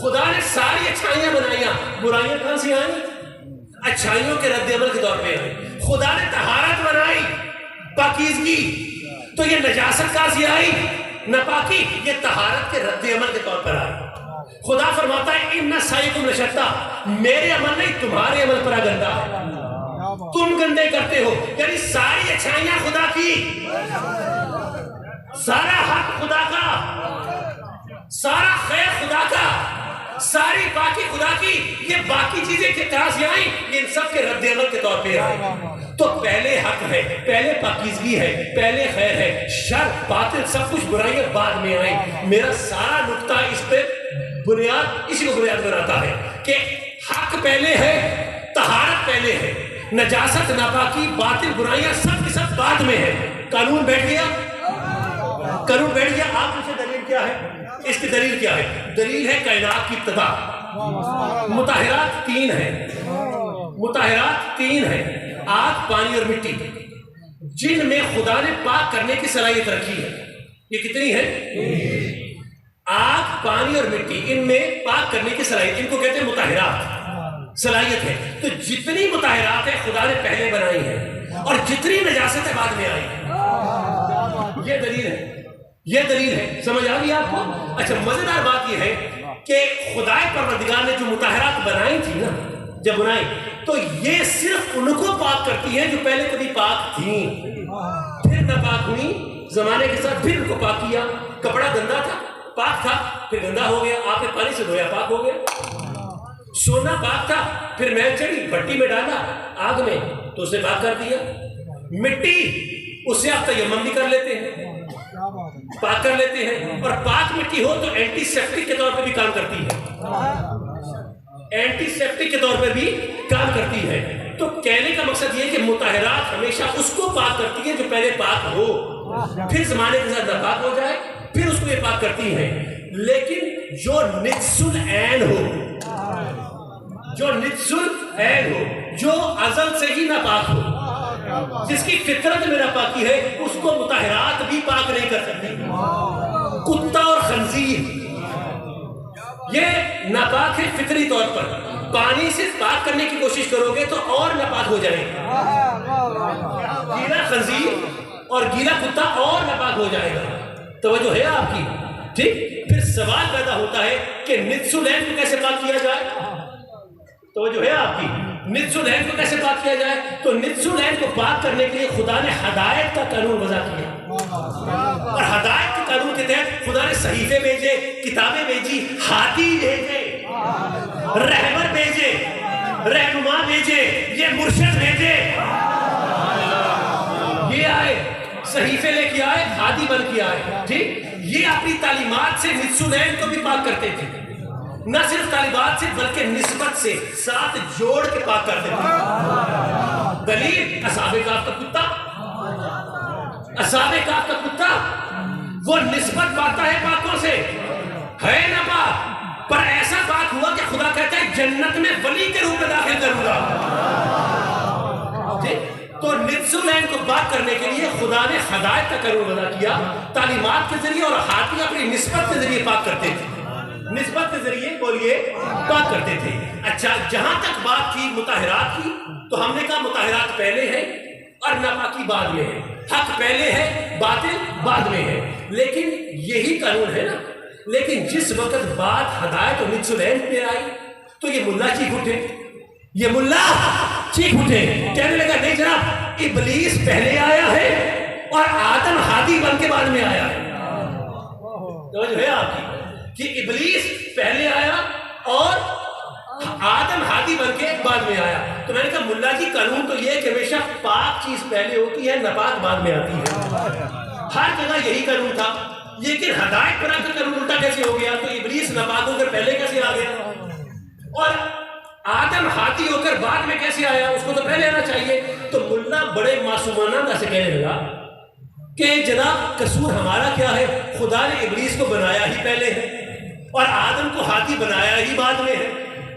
خدا نے ساری اچھائیاں بنائیاں، برائیاں کہاں سے آئیں؟ اچھائیوں کے رد عمل کے طور پہ آئی۔ خدا نے طہارت بنائی، پاکیزگی، تو یہ نجاست کہاں سے آئی؟ ناپاکی، یہ طہارت کے رد عمل کے طور پر آئی۔ خدا فرماتا ہے ان سعیکم لشتیٰ، میرے عمل نہیں تمہارے عمل پر گندا ہے، تم گندے کرتے ہو۔ یعنی ساری اچھائیاں خدا کی، سارا حق خدا کا، سارا خیر خدا کا، ساری باقی خدا کی، یہ باقی چیزیں کہاں سے آئیں؟ یہ ان سب کے رد عمل کے طور پہ آئیں۔ تو پہلے حق ہے، پہلے پاکیزگی ہے، پہلے خیر ہے، شر باطل سب کچھ برائیاں بعد میں آئیں۔ میرا سارا نقطہ اس پہ بنیاد، اسی کو بنیاد بناتا ہے کہ حق پہلے ہے، طہارت پہلے ہے، نجاست ناپاکی باطل برائیاں سب کی سب بعد میں ہے۔ قانون بیٹھ گیا، قانون بیٹھ گیا۔ آپ مجھے دلیل کیا ہے؟ اس کی دلیل کیا ہے؟ دلیل ہے کائنات کی ابتدا، مطہرات تین ہیں، مطہرات تین ہیں، آگ، پانی اور مٹی، جن میں خدا نے پاک کرنے کی صلاحیت رکھی ہے۔ یہ کتنی ہے؟ آگ، پانی اور مٹی، ان میں پاک کرنے کی صلاحیت، ان کو کہتے ہیں مطہرات، صلاحیت ہے۔ تو جتنی مطہرات ہیں خدا نے پہلے بنائی ہیں، اور جتنی نجاستیں بعد میں آئی ہیں۔ یہ دلیل ہے، یہ دلیل ہے، سمجھ آ گئی آپ کو؟ اچھا، مزیدار بات یہ ہے کہ خدائے پروردگار نے جو مطہرات بنائی تھی نا، جب بنائی تو یہ صرف ان کو پاک کرتی ہیں جو پہلے کبھی پاک تھیں، پھر ناپاک ہوئی، زمانے کے ساتھ پھر ان کو پاک کیا۔ کپڑا گندا تھا، پاک تھا، پھر گندا ہو گیا، آپ نے پانی سے دھویا، پاک ہو گیا۔ سونا پاک تھا، پھر میل چڑھی، بھٹی میں ڈالا آگ میں، تو اسے پاک کر دیا۔ مٹی، اس سے آپ تیمم بھی کر لیتے ہیں، پاک کر لیتے ہیں، اور پاک مٹی ہو تو اینٹی سیپٹک کے طور پہ بھی کام کرتی ہے، اینٹی سیپٹک کے طور پر بھی کام کرتی ہے۔ تو کہنے کا مقصد یہ کہ مطہرات ہمیشہ اس کو پاک کرتی ہے جو پہلے پاک ہو، پھر زمانے کے ساتھ ناپاک ہو جائے، پھر اس کو یہ پاک کرتی ہیں۔ لیکن جو نجس العین ہو، جو نجس العین ہو، جو ازل سے ہی ناپاک ہو، جس کی فطرت میں ناپاکی ہے، اس کو مطہرات بھی پاک نہیں کر سکتے۔ کتا اور خنزیر یہ ناپاک ہے فطری طور پر، پانی سے پاک کرنے کی کوشش کرو گے تو اور ناپاک ہو جائے گا، گیلا خنزیر اور گیلا کتا اور ناپاک ہو جائے گا۔ توجہ ہے آپ کی؟ ٹھیک، پھر سوال پیدا ہوتا ہے کہ نجس العین کو کیسے پاک کیا جائے؟ توجہ ہے آپ کی؟ نجس العین کو کیسے پاک کیا جائے؟ تو نجس العین کو پاک کرنے کے لیے خدا نے ہدایت کا قانون وضع کیا، اور ہدایت کے قانون کے تحت خدا نے صحیفے بھیجے، کتابیں بھیجی، ہادی بھیجے، رہبر بھیجے، رہنما بھیجے، یہ مرشد بھیجے، یہ آئے صحیفے لے کے آئے، ہادی بن کے آئے۔ ٹھیک، یہ اپنی تعلیمات سے نجس العین کو بھی پاک کرتے تھے، نہ صرف تعلیمات سے بلکہ نسبت سے ساتھ جوڑ کے پاک کرتے تھے۔ دلیل اصحاب کہف کا کتا، اصحاب کہف کا کتا وہ نسبت پاتا ہے پاکوں سے، ہے نہ پاک، پر ایسا پاک ہوا کہ خدا کہتا ہے جنت میں ولی کے روپ میں داخل کروں گا۔ تو نجس العین کو پاک کرنے کے لیے خدا نے ہدایت کا قانون وضع کیا، تعلیمات کے ذریعے، اور ہاتھی اپنی نسبت کے ذریعے پاک کرتے تھے، نسبت کے ذریعے بولیے پاک کرتے تھے۔ اچھا، جہاں تک بات تھی مطہرات کی، تو ہم نے کہا مطہرات پہلے ہے اور ناپاکی بعد میں ہے، حق پہلے ہے، باطل بعد میں ہے، لیکن یہی قانون ہے نا۔ لیکن جس وقت بات ہدایت اور نجس العین پہ آئی تو یہ ملا چیخ اٹھے، یہ ملا چیخ اٹھے، کہنے لگا نہیں جناب، ابلیس پہلے آیا ہے اور آدم ہادی بن کے بعد میں آیا ہے۔ توجہ ہے آپ کی کہ ابلیس پہلے آیا اور آدم ہادی بن کے بعد میں آیا۔ تو میں نے کہا ملا جی قانون تو یہ ہے کہ ہمیشہ پاک چیز پہلے ہوتی ہے، ناپاک بعد میں آتی ہے، ہر جگہ یہی قانون تھا، لیکن ہدایت پر آ کر قانون الٹا کیسے ہو گیا؟ تو ابلیس ناپاک ہو کر پہلے کیسے آ گیا اور آدم ہاتھی ہو کر بعد میں کیسے آیا؟ اس کو تو پہلے آنا چاہیے۔ تو ملا بڑے معصومانہ انداز سے کہنے لگا کہ جناب قصور ہمارا کیا ہے، خدا نے ابلیس کو بنایا ہی پہلے ہے اور آدم کو ہاتھی بنایا ہی بعد میں ہے،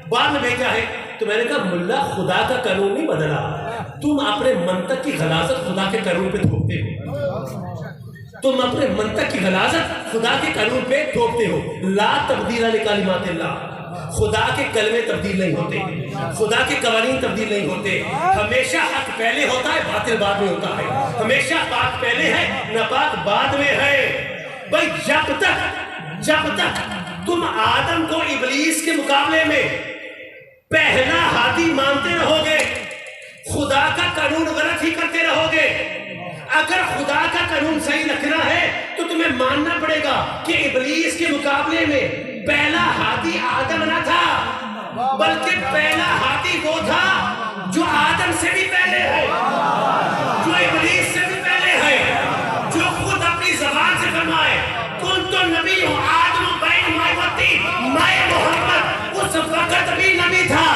بعد میں بھیجا ہے۔ تو میں نے کہا ملا خدا کا قانون نہیں بدلا، تم اپنے منطق کی غلاظت خدا کے قانون پہ تھوپتے ہو، تم اپنے منطق کی غلاظت خدا کے قانون پہ تھوپتے ہو۔ لا تبدیل لکلمات اللہ، خدا کے کلمے تبدیل نہیں ہوتے، خدا کے قوانین تبدیل نہیں ہوتے، ہمیشہ حق پہلے ہوتا ہے، باطل بعد میں ہوتا ہے، ہمیشہ پاک پہلے ہے، ناپاک بعد میں ہے۔ بھائی جب تک تم آدم کو ابلیس کے مقابلے میں پہلا ہادی مانتے رہو گے، خدا کا قانون غلط ہی کرتے رہو گے۔ اگر خدا کا قانون صحیح رکھنا ہے تو تمہیں ماننا پڑے گا کہ ابلیس کے مقابلے میں پہلا ہادی آدم نہ تھا، بلکہ پہلا ہادی وہ تھا جو آدم سے بھی پہلے ہے، جو ابلیس سے بھی پہلے ہے، جو خود اپنی زبان سے فرمائے کن تو نبی ہوں آدم بین مائوتی، میں محمد اس وقت بھی نبی تھا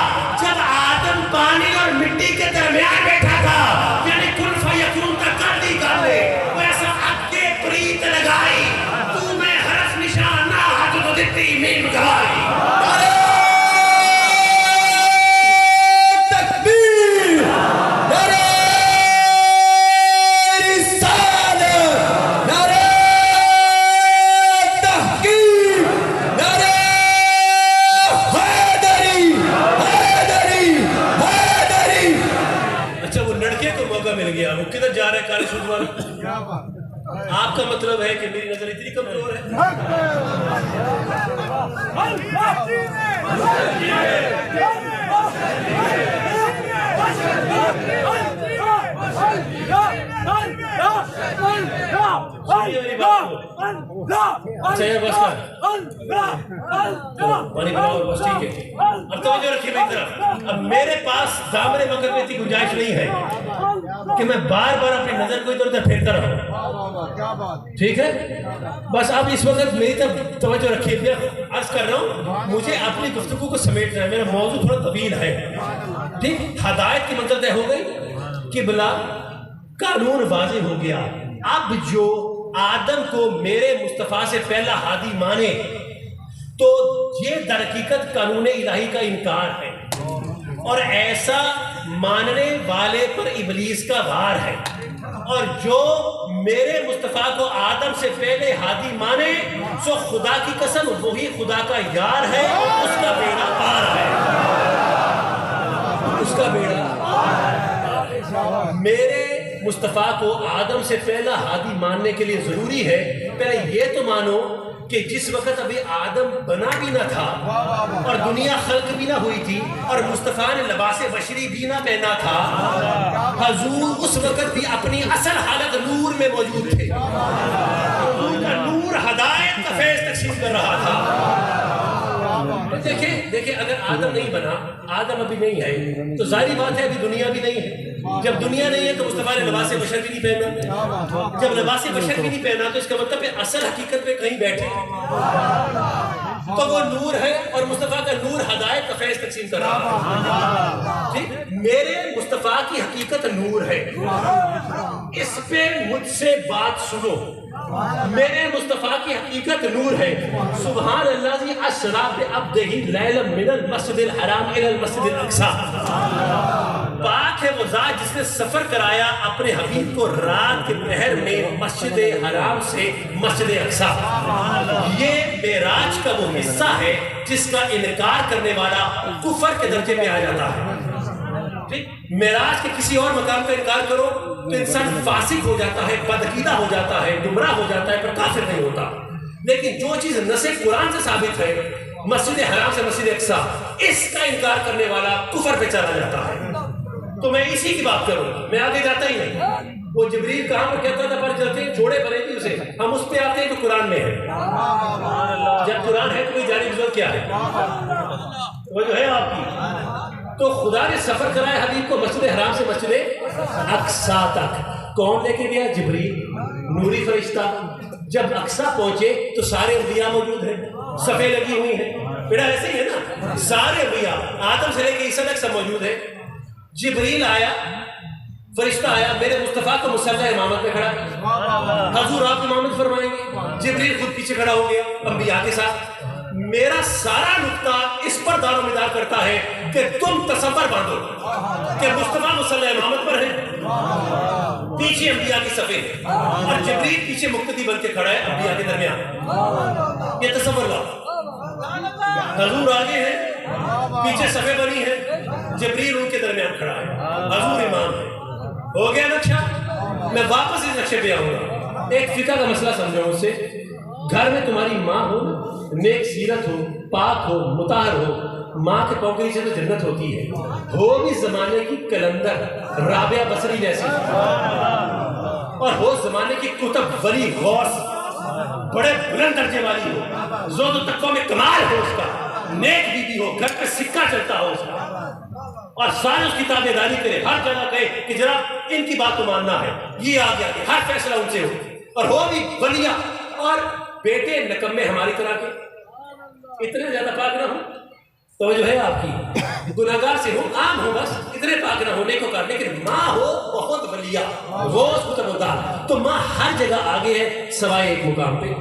جب آدم پانی اور مٹی کے درمیان بیٹھا تھا، یعنی کن فیکون تک کر دی کر لے، ویسا اب کے پریت لگائی تو میں حرف نشان نہ حد کو دیتی میم گائی۔ وہ کدھر جا رہے ہیں کالے سوٹ والے؟ آپ کا مطلب ہے کہ میری نظر اتنی کمزور ہے؟ اچھا یہ بس پانی بناؤ بس ٹھیک ہے۔ اب توجہ رکھیے میری طرف، اب میرے پاس دامن مگر میں اتنی گنجائش نہیں ہے کہ میں بار بار اپنی نظر کو ادھر ادھر پھیرتا رہوں، ٹھیک ہے؟ بس آپ اس وقت میری طرف توجہ رکھیے، پھر عرض کر رہا ہوں مجھے اپنی گفتگو کو سمیٹنا ہے، میرا موضوع تھوڑا طویل ہے، ٹھیک؟ ہدایت کی منزل طے ہو گئی، قبلہ قانون واضح ہو گیا۔ اب جو آدم کو میرے مصطفیٰ سے پہلا ہادی مانے تو یہ در حقیقت قانون الہی کا انکار ہے، اور ایسا ماننے والے پر ابلیس کا وار ہے، اور جو میرے مصطفیٰ کو آدم سے پہلے ہادی مانے سو خدا کی قسم وہی خدا کا یار ہے، اس کا بیڑا پار ہے، اس کا بیڑا۔ میرے مصطفیٰ کو آدم سے پہلا ہادی ماننے کے لیے ضروری ہے پہلے یہ تو مانو کہ جس وقت ابھی آدم بنا بھی نہ تھا اور دنیا خلق بھی نہ ہوئی تھی اور مصطفیٰ نے لباس بشری بھی نہ پہنا تھا، حضور اس وقت بھی اپنی اصل حالت نور میں موجود تھے، حضور کا نور ہدایت کا فیض تقسیم کر رہا تھا۔ دیکھیں اگر آدم نہیں بنا، آدم ابھی نہیں ہے تو ظاہری بات ہے ابھی دنیا بھی نہیں ہے۔ جب دنیا نہیں ہے تو مصطفیٰ نے لباس بشر بھی نہیں پہنا، جب لباس بشر بھی نہیں پہنا تو اس کا مطلب ہے اصل حقیقت پہ کہیں بیٹھے تو وہ نور ہے، اور مصطفیٰ کا نور ہدایت کا فیض تقسیم کر رہا ہے۔ میرے مصطفیٰ کی حقیقت نور ہے، اس پہ مجھ سے بات سنو۔ میرے مصطفیٰ کی حقیقت نور ہے۔ سبحان اللہ جی اسرا بعبدہ لیلا من المسجد الحرام الی المسجد الاقصی، پاک ہے وہ ذات جس نے سفر کرایا اپنے حبیب کو رات کے پہر میں مسجد حرام سے مسجد اقصی۔ یہ معراج کا وہ حصہ ہے جس کا انکار کرنے والا کفر کے درجے میں آ جاتا ہے۔ معراج کے کسی اور مقام کا انکار کرو تو انسان فاسق ہو جاتا ہے، بدعقیدہ ہو جاتا ہے، گمراہ ہو جاتا ہے، پر کافر نہیں ہوتا۔ لیکن جو چیز نص قرآن سے ثابت ہے، مسجد حرام سے مسجد اقصی، اس کا انکار کرنے والا کفر پہ چلا جاتا ہے۔ تو میں اسی کی بات کروں، میں آگے جاتا ہی نہیں۔ وہ جبریل کہاں پر کہتا تھا پر جاتے چھوڑے پڑے تھے اسے، ہم اس پہ آتے ہیں جو قرآن میں ہے۔ جب قرآن ہے تو کوئی جاری بزرگ کیا ہے، وہ جو ہے آپ کی۔ تو خدا نے سفر کرایا حبیب کو مسجد حرام سے مسجد اقصی تک۔ کون لے کے گیا؟ جبریل، نوری فرشتہ۔ جب اقصی پہنچے تو سارے انبیاء موجود ہیں، صفیں لگی ہوئی ہیں، بیڑا ایسے ہی ہے نا، سارے انبیاء آدم سے لے کے عیسیٰ تک سب موجود ہیں۔ جبریل آیا، فرشتہ آیا، میرے مصطفیٰ کو مصلی امامت میں کھڑا، حضور آپ امامت فرمائیں گے۔ جبریل خود پیچھے کھڑا ہو گیا انبیاء کے ساتھ۔ میرا سارا نقطہ اس پر دار و مدار کرتا ہے کہ تم تصور باندھو کہ مصطفیٰ مصلی امامت پر ہے، پیچھے انبیاء کی صفیں ہیں، اور جبریل پیچھے مقتدی بن کے کھڑا ہے انبیاء کے درمیان۔ یہ تصور لاؤ، حضور آگے ہیں، پیچھے صفیں بنی ہیں، جبریل ان کے درمیان کھڑا ہے، حضور امام ہے۔ ہو گیا نقشہ؟ میں واپس اس نقشے پہ آؤں گا۔ ایک فقہ کا مسئلہ سمجھو اس سے۔ گھر میں تمہاری ماں ہو، نیک سیرت ہو، پاک ہو، مطہر ہو، ماں کے پاؤں کے نیچے تو جنت ہوتی ہے، ہو بھی زمانے کی کلندر رابعہ بصری جیسی، اور ہو زمانے کی کتب ولی غوث بڑے بلند درجے والی ہو، زہد و تقوی میں کمال ہو اس کا، نیک بیوی ہو، گھر پہ سکہ چلتا ہو اس کا، اور سارے اس کی تابعداری کرے، ہر جگہ کہے کہ جناب ان کی بات کو ماننا ہے، یہ آگے آگے ہر فیصلہ ان سے ہو، اور ہو بھی ولیہ، اور بیٹے نکمے ہماری طرح کے، اتنے زیادہ پاک نہ ہو تو جو ہے آپ کی گناہگار سے ہو، عام ہو، بس اتنے پاک نہ ہونے کو کر، لیکن ماں ہو بہت ولیہ، روز کتب ہوتا، تو ماں ہر جگہ آگے ہے سوائے ایک مقام پہ۔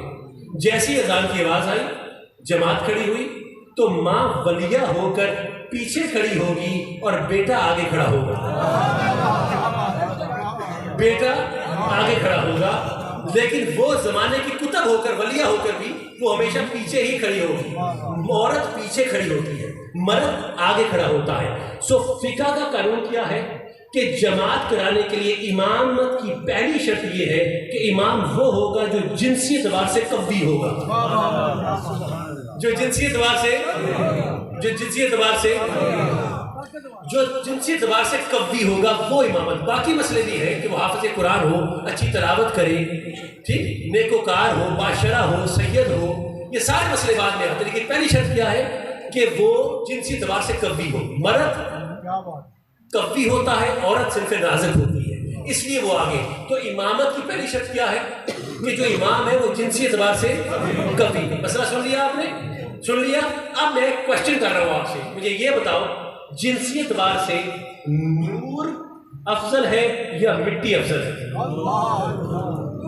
جیسی اذان کی آواز آئی، جماعت کھڑی ہوئی تو ماں ولیہ ہو کر پیچھے کھڑی ہوگی اور بیٹا آگے کھڑا ہوگا، بیٹا آگے کھڑا ہوگا، لیکن وہ زمانے کی کتب ہو کر ولیہ ہو کر بھی وہ ہمیشہ پیچھے ہی کھڑی ہوگی، عورت پیچھے کھڑی ہوتی ہے، مرد آگے کھڑا ہوتا ہے۔ سو فقہ کا قانون کیا ہے کہ جماعت کرانے کے لیے امامت کی پہلی شرط یہ ہے کہ امام وہ ہوگا جو جنسی اعتبار سے قوی ہوگا، جو جنسی اعتبار سے قوی ہوگا وہ امامت۔ باقی مسئلے بھی ہے کہ وہ حافظ قرآن ہو، اچھی تلاوت کرے، ٹھیک، نیکوکار ہو، باشرہ ہو، سید ہو، یہ سارے مسئلے بعد میں آتے ہیں، لیکن پہلی شرط کیا ہے کہ وہ جنسی اعتبار سے قوی ہو۔ مرد قوی ہوتا ہے، عورت صرف نازک ہوتی ہے، اس لیے وہ آگے۔ تو امامت کی پہلی شرط کیا ہے کہ جو امام ہے وہ جنسی اعتبار سے قوی ہے۔ مسئلہ سن لیا آپ نے؟ سن لیا؟ اب میں ایک کوشچن کر رہا ہوں آپ سے، مجھے یہ بتاؤ جنسی اعتبار سے نور افضل ہے یا مٹی افضل ہے؟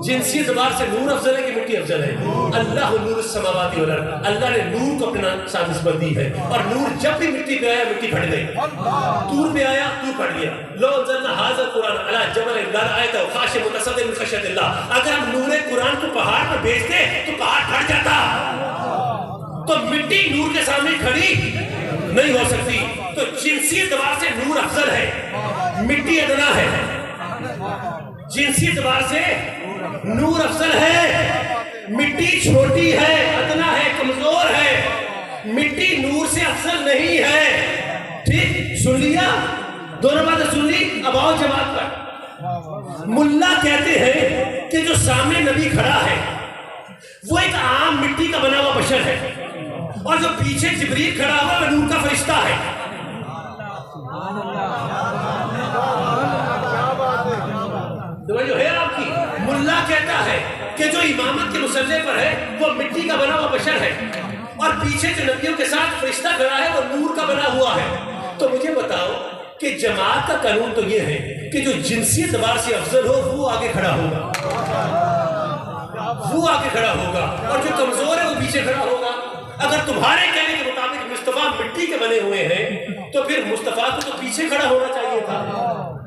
جنسی اعتبار سے نور افضل ہے کہ مٹی افضل ہے؟ اللہ نور السماوات والارض، اللہ نے نور کو اپنا سازش بندی ہے، اور نور جب بھی مٹی پہ آیا مٹی پھٹ گئی، طور پہ آیا طور پھٹ گیا۔ لو انزلنا ھذا القرآن علی جبل لرأیتہ خاشعا متصدعا من خشیۃ اللہ، اگر ہم نور قرآن کو پہاڑ پر بھیجتے تو پہاڑ پھٹ جاتا۔ تو مٹی نور کے سامنے کھڑی نہیں ہو سکتی، تو جنسی اعتبار سے نور افضل ہے، مٹی ادنا ہے۔ جنسی اعتبار سے نور افضل ہے، مٹی چھوٹی ہے، ادنا ہے، کمزور ہے، مٹی نور سے افضل نہیں ہے۔ ٹھیک سن لیا؟ دونوں باتیں سن لی؟ اب آؤ جماعت پر۔ ملا کہتے ہیں کہ جو سامنے نبی کھڑا ہے وہ ایک عام مٹی کا بنا ہوا بشر ہے، اور جو پیچھے جبریل کھڑا ہوا وہ نور کا فرشتہ ہے۔ جو ہے آپ کی ملا کہتا ہے کہ جو امامت کے مسلح پر ہے وہ مٹی کا بنا ہوا بشر ہے، اور پیچھے جو نبیوں کے ساتھ فرشتہ کھڑا ہے وہ نور کا بنا ہوا ہے۔ تو مجھے بتاؤ کہ جماعت کا قانون تو یہ ہے کہ جو جنسی اعتبار سے افضل ہو وہ آگے کھڑا ہوگا، وہ آگے کھڑا ہوگا، اور جو کمزور ہے وہ پیچھے کھڑا ہوگا۔ اگر تمہارے کہنے کے مطابق مصطفیٰ مٹی کے بنے ہوئے ہیں تو پھر مصطفیٰ کو تو پیچھے کھڑا ہونا چاہیے تھا،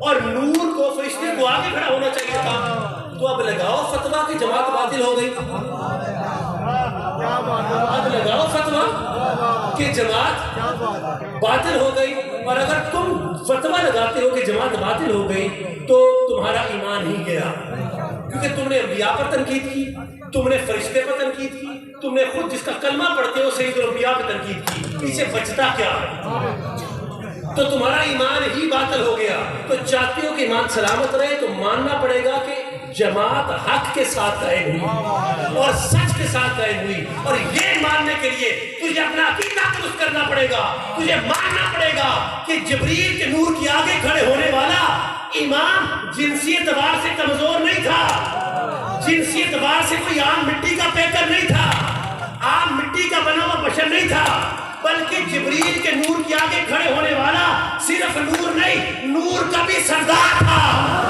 اور نور کو فرشتے کو آگے کھڑا ہونا چاہیے تھا۔ تو اب لگاؤ فتویٰ کہ جماعت باطل ہو گئی، اب لگاؤ فتویٰ کہ جماعت باطل ہو گئی۔ اور اگر تم فتویٰ لگاتے ہو کہ جماعت باطل ہو گئی تو تمہارا ایمان ہی گیا، کیونکہ تم نے انبیاء پر تنقید کی، تم نے فرشتے پر تنقید کی، تم نے خود جس کا کلمہ پڑھتے ہو سید الانبیاء پر تنقید کی، پیچھے بچتا کیا ہے؟ تو تمہارا ایمان ہی باطل ہو گیا۔ تو چاہتے ہو کہ ایمان سلامت رہے تو ماننا پڑے گا کہ جماعت حق کے ساتھ قائم ہوئی اور سچ کے ساتھ قائم ہوئی، اور یہ ماننے کے لیے تجھے اپنا عقیدہ درست کرنا پڑے گا، تجھے ماننا پڑے گا کہ جبریل کے نور کے آگے کھڑے ہونے والا امام جنسی اعتبار سے کمزور نہیں تھا، جنسی اعتبار سے کوئی عام مٹی کا پیکر نہیں تھا، عام مٹی کا بنا ہوا بشر نہیں تھا، بلکہ جبریل کے نور کے آگے کھڑے ہونے والا صرف نور نہیں، نور کا بھی سردار تھا۔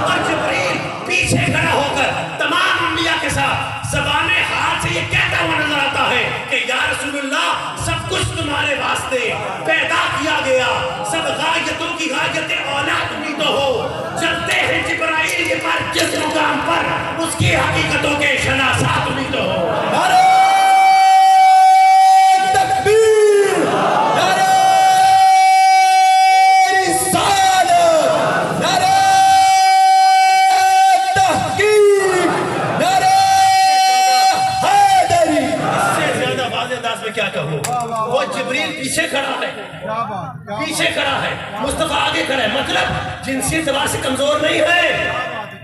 اور جبریل پیچھے کھڑا ہو کر تمام انبیاء کے ساتھ زبان حال سے یہ کہتا ہوا نظر آتا ہے کہ یا رسول اللہ سب کچھ تمہارے واسطے پیدا کیا گیا، سب غایتوں کی غایت اولا تمہیں تو ہو، چلتے ہیں جبرائیل یہ پر جس مقام پر اس کی حقیقتوں کے شناسا تمہیں تو ہو۔ وہ جبریل پیچھے کھڑا ہے، پیچھے کھڑا ہے، مصطفیٰ آگے کھڑا ہے، مطلب جنسی اعتبار سے کمزور نہیں ہے،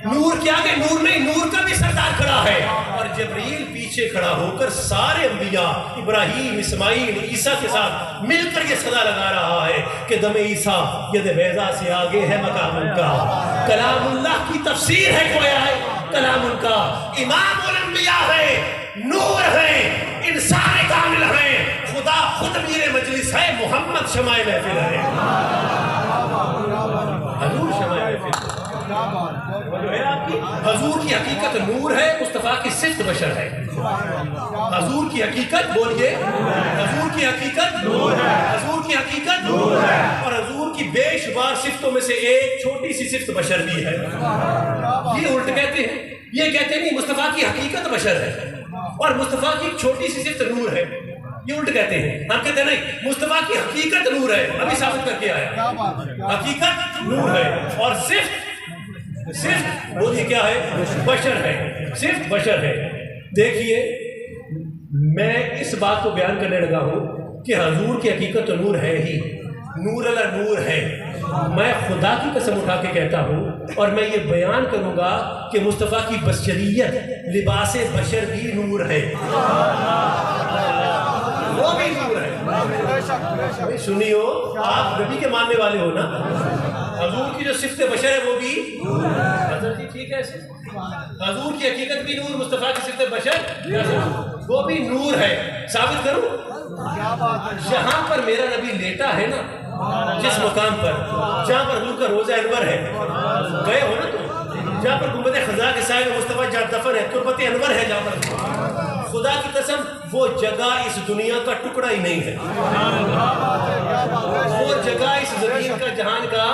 نور کے آگے نور نہیں، نور کا بھی سردار کھڑا ہے، اور جبریل پیچھے کھڑا ہو کر سارے انبیاء ابراہیم اسماعیل عیسیٰ کے ساتھ مل کر یہ صدا لگا رہا ہے کہ دم عیسیٰ ید بیضا سے آگے ہے مقام ان کا، کلام اللہ کی تفسیر ہے گویا ہے کلام ان کا، امام الانبیاء ہے، نور ہے، انسان کامل ہے، خدا خود میر مجلس ہے، محمد شمع محفل ہے، حضور شمع محفل جو ہے آپ کی، حضور کی حقیقت نور ہے، مصطفیٰ کی صفت بشر ہے۔ حضور کی حقیقت بولیے، حضور کی حقیقت نور ہے، حضور کی حقیقت نور ہے، اور حضور کی بے شمار صفتوں میں سے ایک چھوٹی سی صفت بشر بھی ہے۔ یہ الٹ کہتے ہیں، یہ کہتے نہیں مصطفیٰ کی حقیقت بشر ہے اور مصطفیٰ کی چھوٹی سی صفت نور ہے، یہ الٹ کہتے ہیں۔ ہم کہتے ہیں نہیں مصطفیٰ کی حقیقت نور ہے، ابھی ثابت کر کے آیا، حقیقت نور ہے اور صفت بولیے کیا ہے؟ بشر ہے، صرف بشر ہے۔ دیکھیے میں اس بات کو بیان کرنے لگا ہوں کہ حضور کی حقیقت تو نور ہے ہی، نور اللہ نور ہے، میں خدا کی قسم اٹھا کے کہتا ہوں، اور میں یہ بیان کروں گا کہ مصطفیٰ کی بشریت لباس بشر بھی نور ہے، وہ بھی نور ہے۔ سنیو آپ نبی کے ماننے والے ہو نا، حضور کی جو صفت بشر ہے وہ بھی حضرت جی ٹھیک ہے، حضور کی حقیقت بھی نور، مصطفیٰ کی صفت بشر وہ بھی نور ہے۔ ثابت کروں؟ جہاں پر میرا نبی لیٹا ہے نا جس مقام پر جہاں پر حضور کا روزہ انور ہے، گئے ہو نا تم، جہاں پر گنبد خزاں کے سائے میں مصطفیٰ جہاں دفن ہے، تربت انور ہے جہاں پر، خدا کی قسم وہ جگہ اس دنیا کا ٹکڑا ہی نہیں ہے، وہ جگہ اس زمین کا جہان کا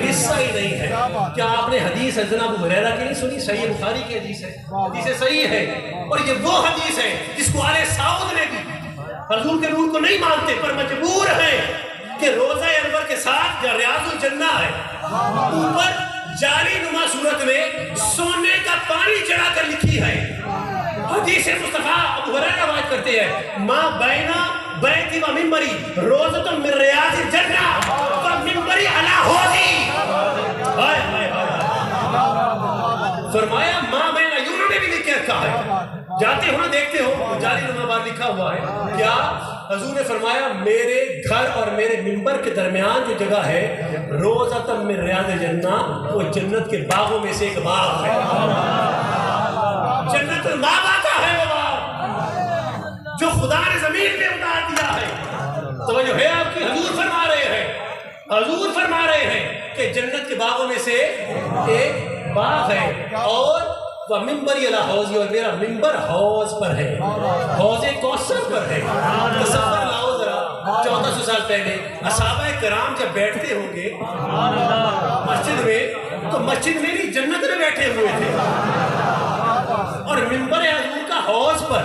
حصہ ہی نہیں ہے۔ کیا آپ نے حدیث حضرت ابو ہریرہ کی نہیں سنی؟ صحیح بخاری کی حدیث ہے، حدیث صحیح ہے، اور یہ وہ حدیث ہے جس کو آل سعود نے بھی حضور کے نور کو نہیں مانتے پر مجبور ہیں کہ روزہ انور کے ساتھ جو ریاض الجنہ ہے اوپر جاری نما صورت میں سونے کا پانی چڑھا کر لکھی ہے۔ حدیث مصطفیٰ ابو ہریرہ روایت کرتے ہیں، ما بینا بیتی و منبری روزۃ من ریاض الجنہ و منبری علی حوضی، فرمایا ما بینا، یونوں نے بھی لکھ کے رکھا ہے، جاتے ہو نا دیکھتے ہو جاری نما بار لکھا ہوا ہے۔ کیا حضور نے فرمایا میرے گھر اور میرے منبر کے درمیان جو جگہ ہے روزۃ من ریاض الجنہ، وہ جنت کے باغوں میں سے ایک باغ ہے، جنت المأویٰ کا ہے وہ باغ جو خدا نے زمین پہ اتار دیا ہے۔ توجہ ہے آپ کی؟ حضور فرما رہے ہیں، حضور فرما رہے ہیں کہ جنت کے باغوں میں سے ایک باغ ہے، اور وہ منبری علی حوضی، اور میرا منبر حوض پر ہے، حوض کوثر پر ہے۔ تصور لاؤ ذرا 1400 سال پہلے اصحابہ کرام جب بیٹھتے ہوں گے مسجد میں، تو مسجد میں نہیں جنت میں بیٹھے ہوئے تھے، اور منبر حضور کا حوض پر۔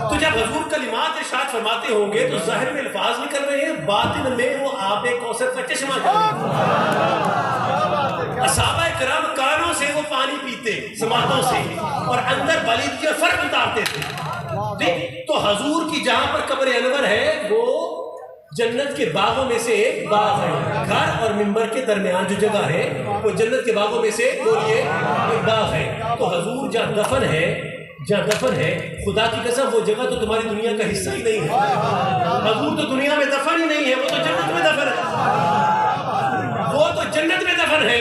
تو جب حضور کلمات ارشاد فرماتے ہوں گے تو ظاہر میں الفاظ نکل رہے ہیں، باطن میں وہ آب کوثر کا چشمہ جاری ہے۔ اصحابہ کرام کانوں سے وہ پانی پیتے سماعتوں سے، اور اندر بالیدگی اور فرق اتارتے تھے۔ تو حضور کی جہاں پر قبر انور ہے وہ جنت کے باغوں میں سے ایک باغ ہے، گھر اور منبر کے درمیان جو جگہ ہے وہ جنت کے باغوں میں سے بولیے ایک باغ ہے۔ تو حضور جہاں دفن ہے، جہاں دفن ہے، خدا کی قسم وہ جگہ تو تمہاری دنیا کا حصہ ہی نہیں ہے، حضور تو دنیا میں دفن ہی نہیں ہے، وہ تو جنت میں دفن ہے، وہ تو جنت میں دفن ہے۔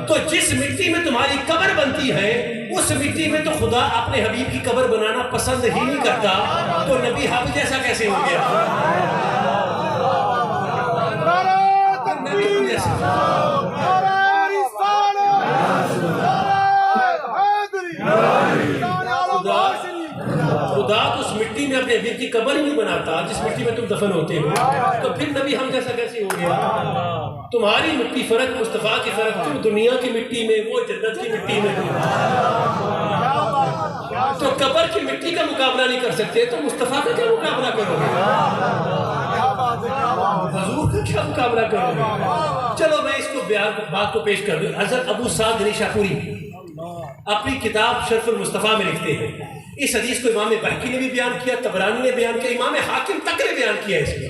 تو جس مٹی میں تمہاری قبر بنتی ہے اس مٹی میں تو خدا اپنے حبیب کی قبر بنانا پسند ہی نہیں کرتا، تو نبی حبیب جیسا کیسے ہو گیا؟ خدا تو اس مٹی میں اپنے حبیب کی قبر ہی نہیں بناتا جس مٹی میں تم دفن ہوتے ہو، تو پھر نبی ہم جیسا کیسے ہو گیا؟ تمہاری مٹی فرق، مصطفیٰ کی فرق، تم دنیا کی مٹی میں، وہ جنت کی مٹی میں، تو قبر کی مٹی کا مقابلہ نہیں کر سکتے تو مصطفیٰ کا کیا مقابلہ کرو گے؟ حضور کا کیا مقابلہ کرو گے؟ چلو میں اس کو بات کو پیش کر دوں۔ حضرت ابو سعد نشاپوری اپنی کتاب شرف المصطفیٰ میں لکھتے ہیں، اس حدیث کو امام بحقی نے بھی بیان کیا، طبرانی نے بیان کیا، امام حاکم تک نے بیان کیا، اس کو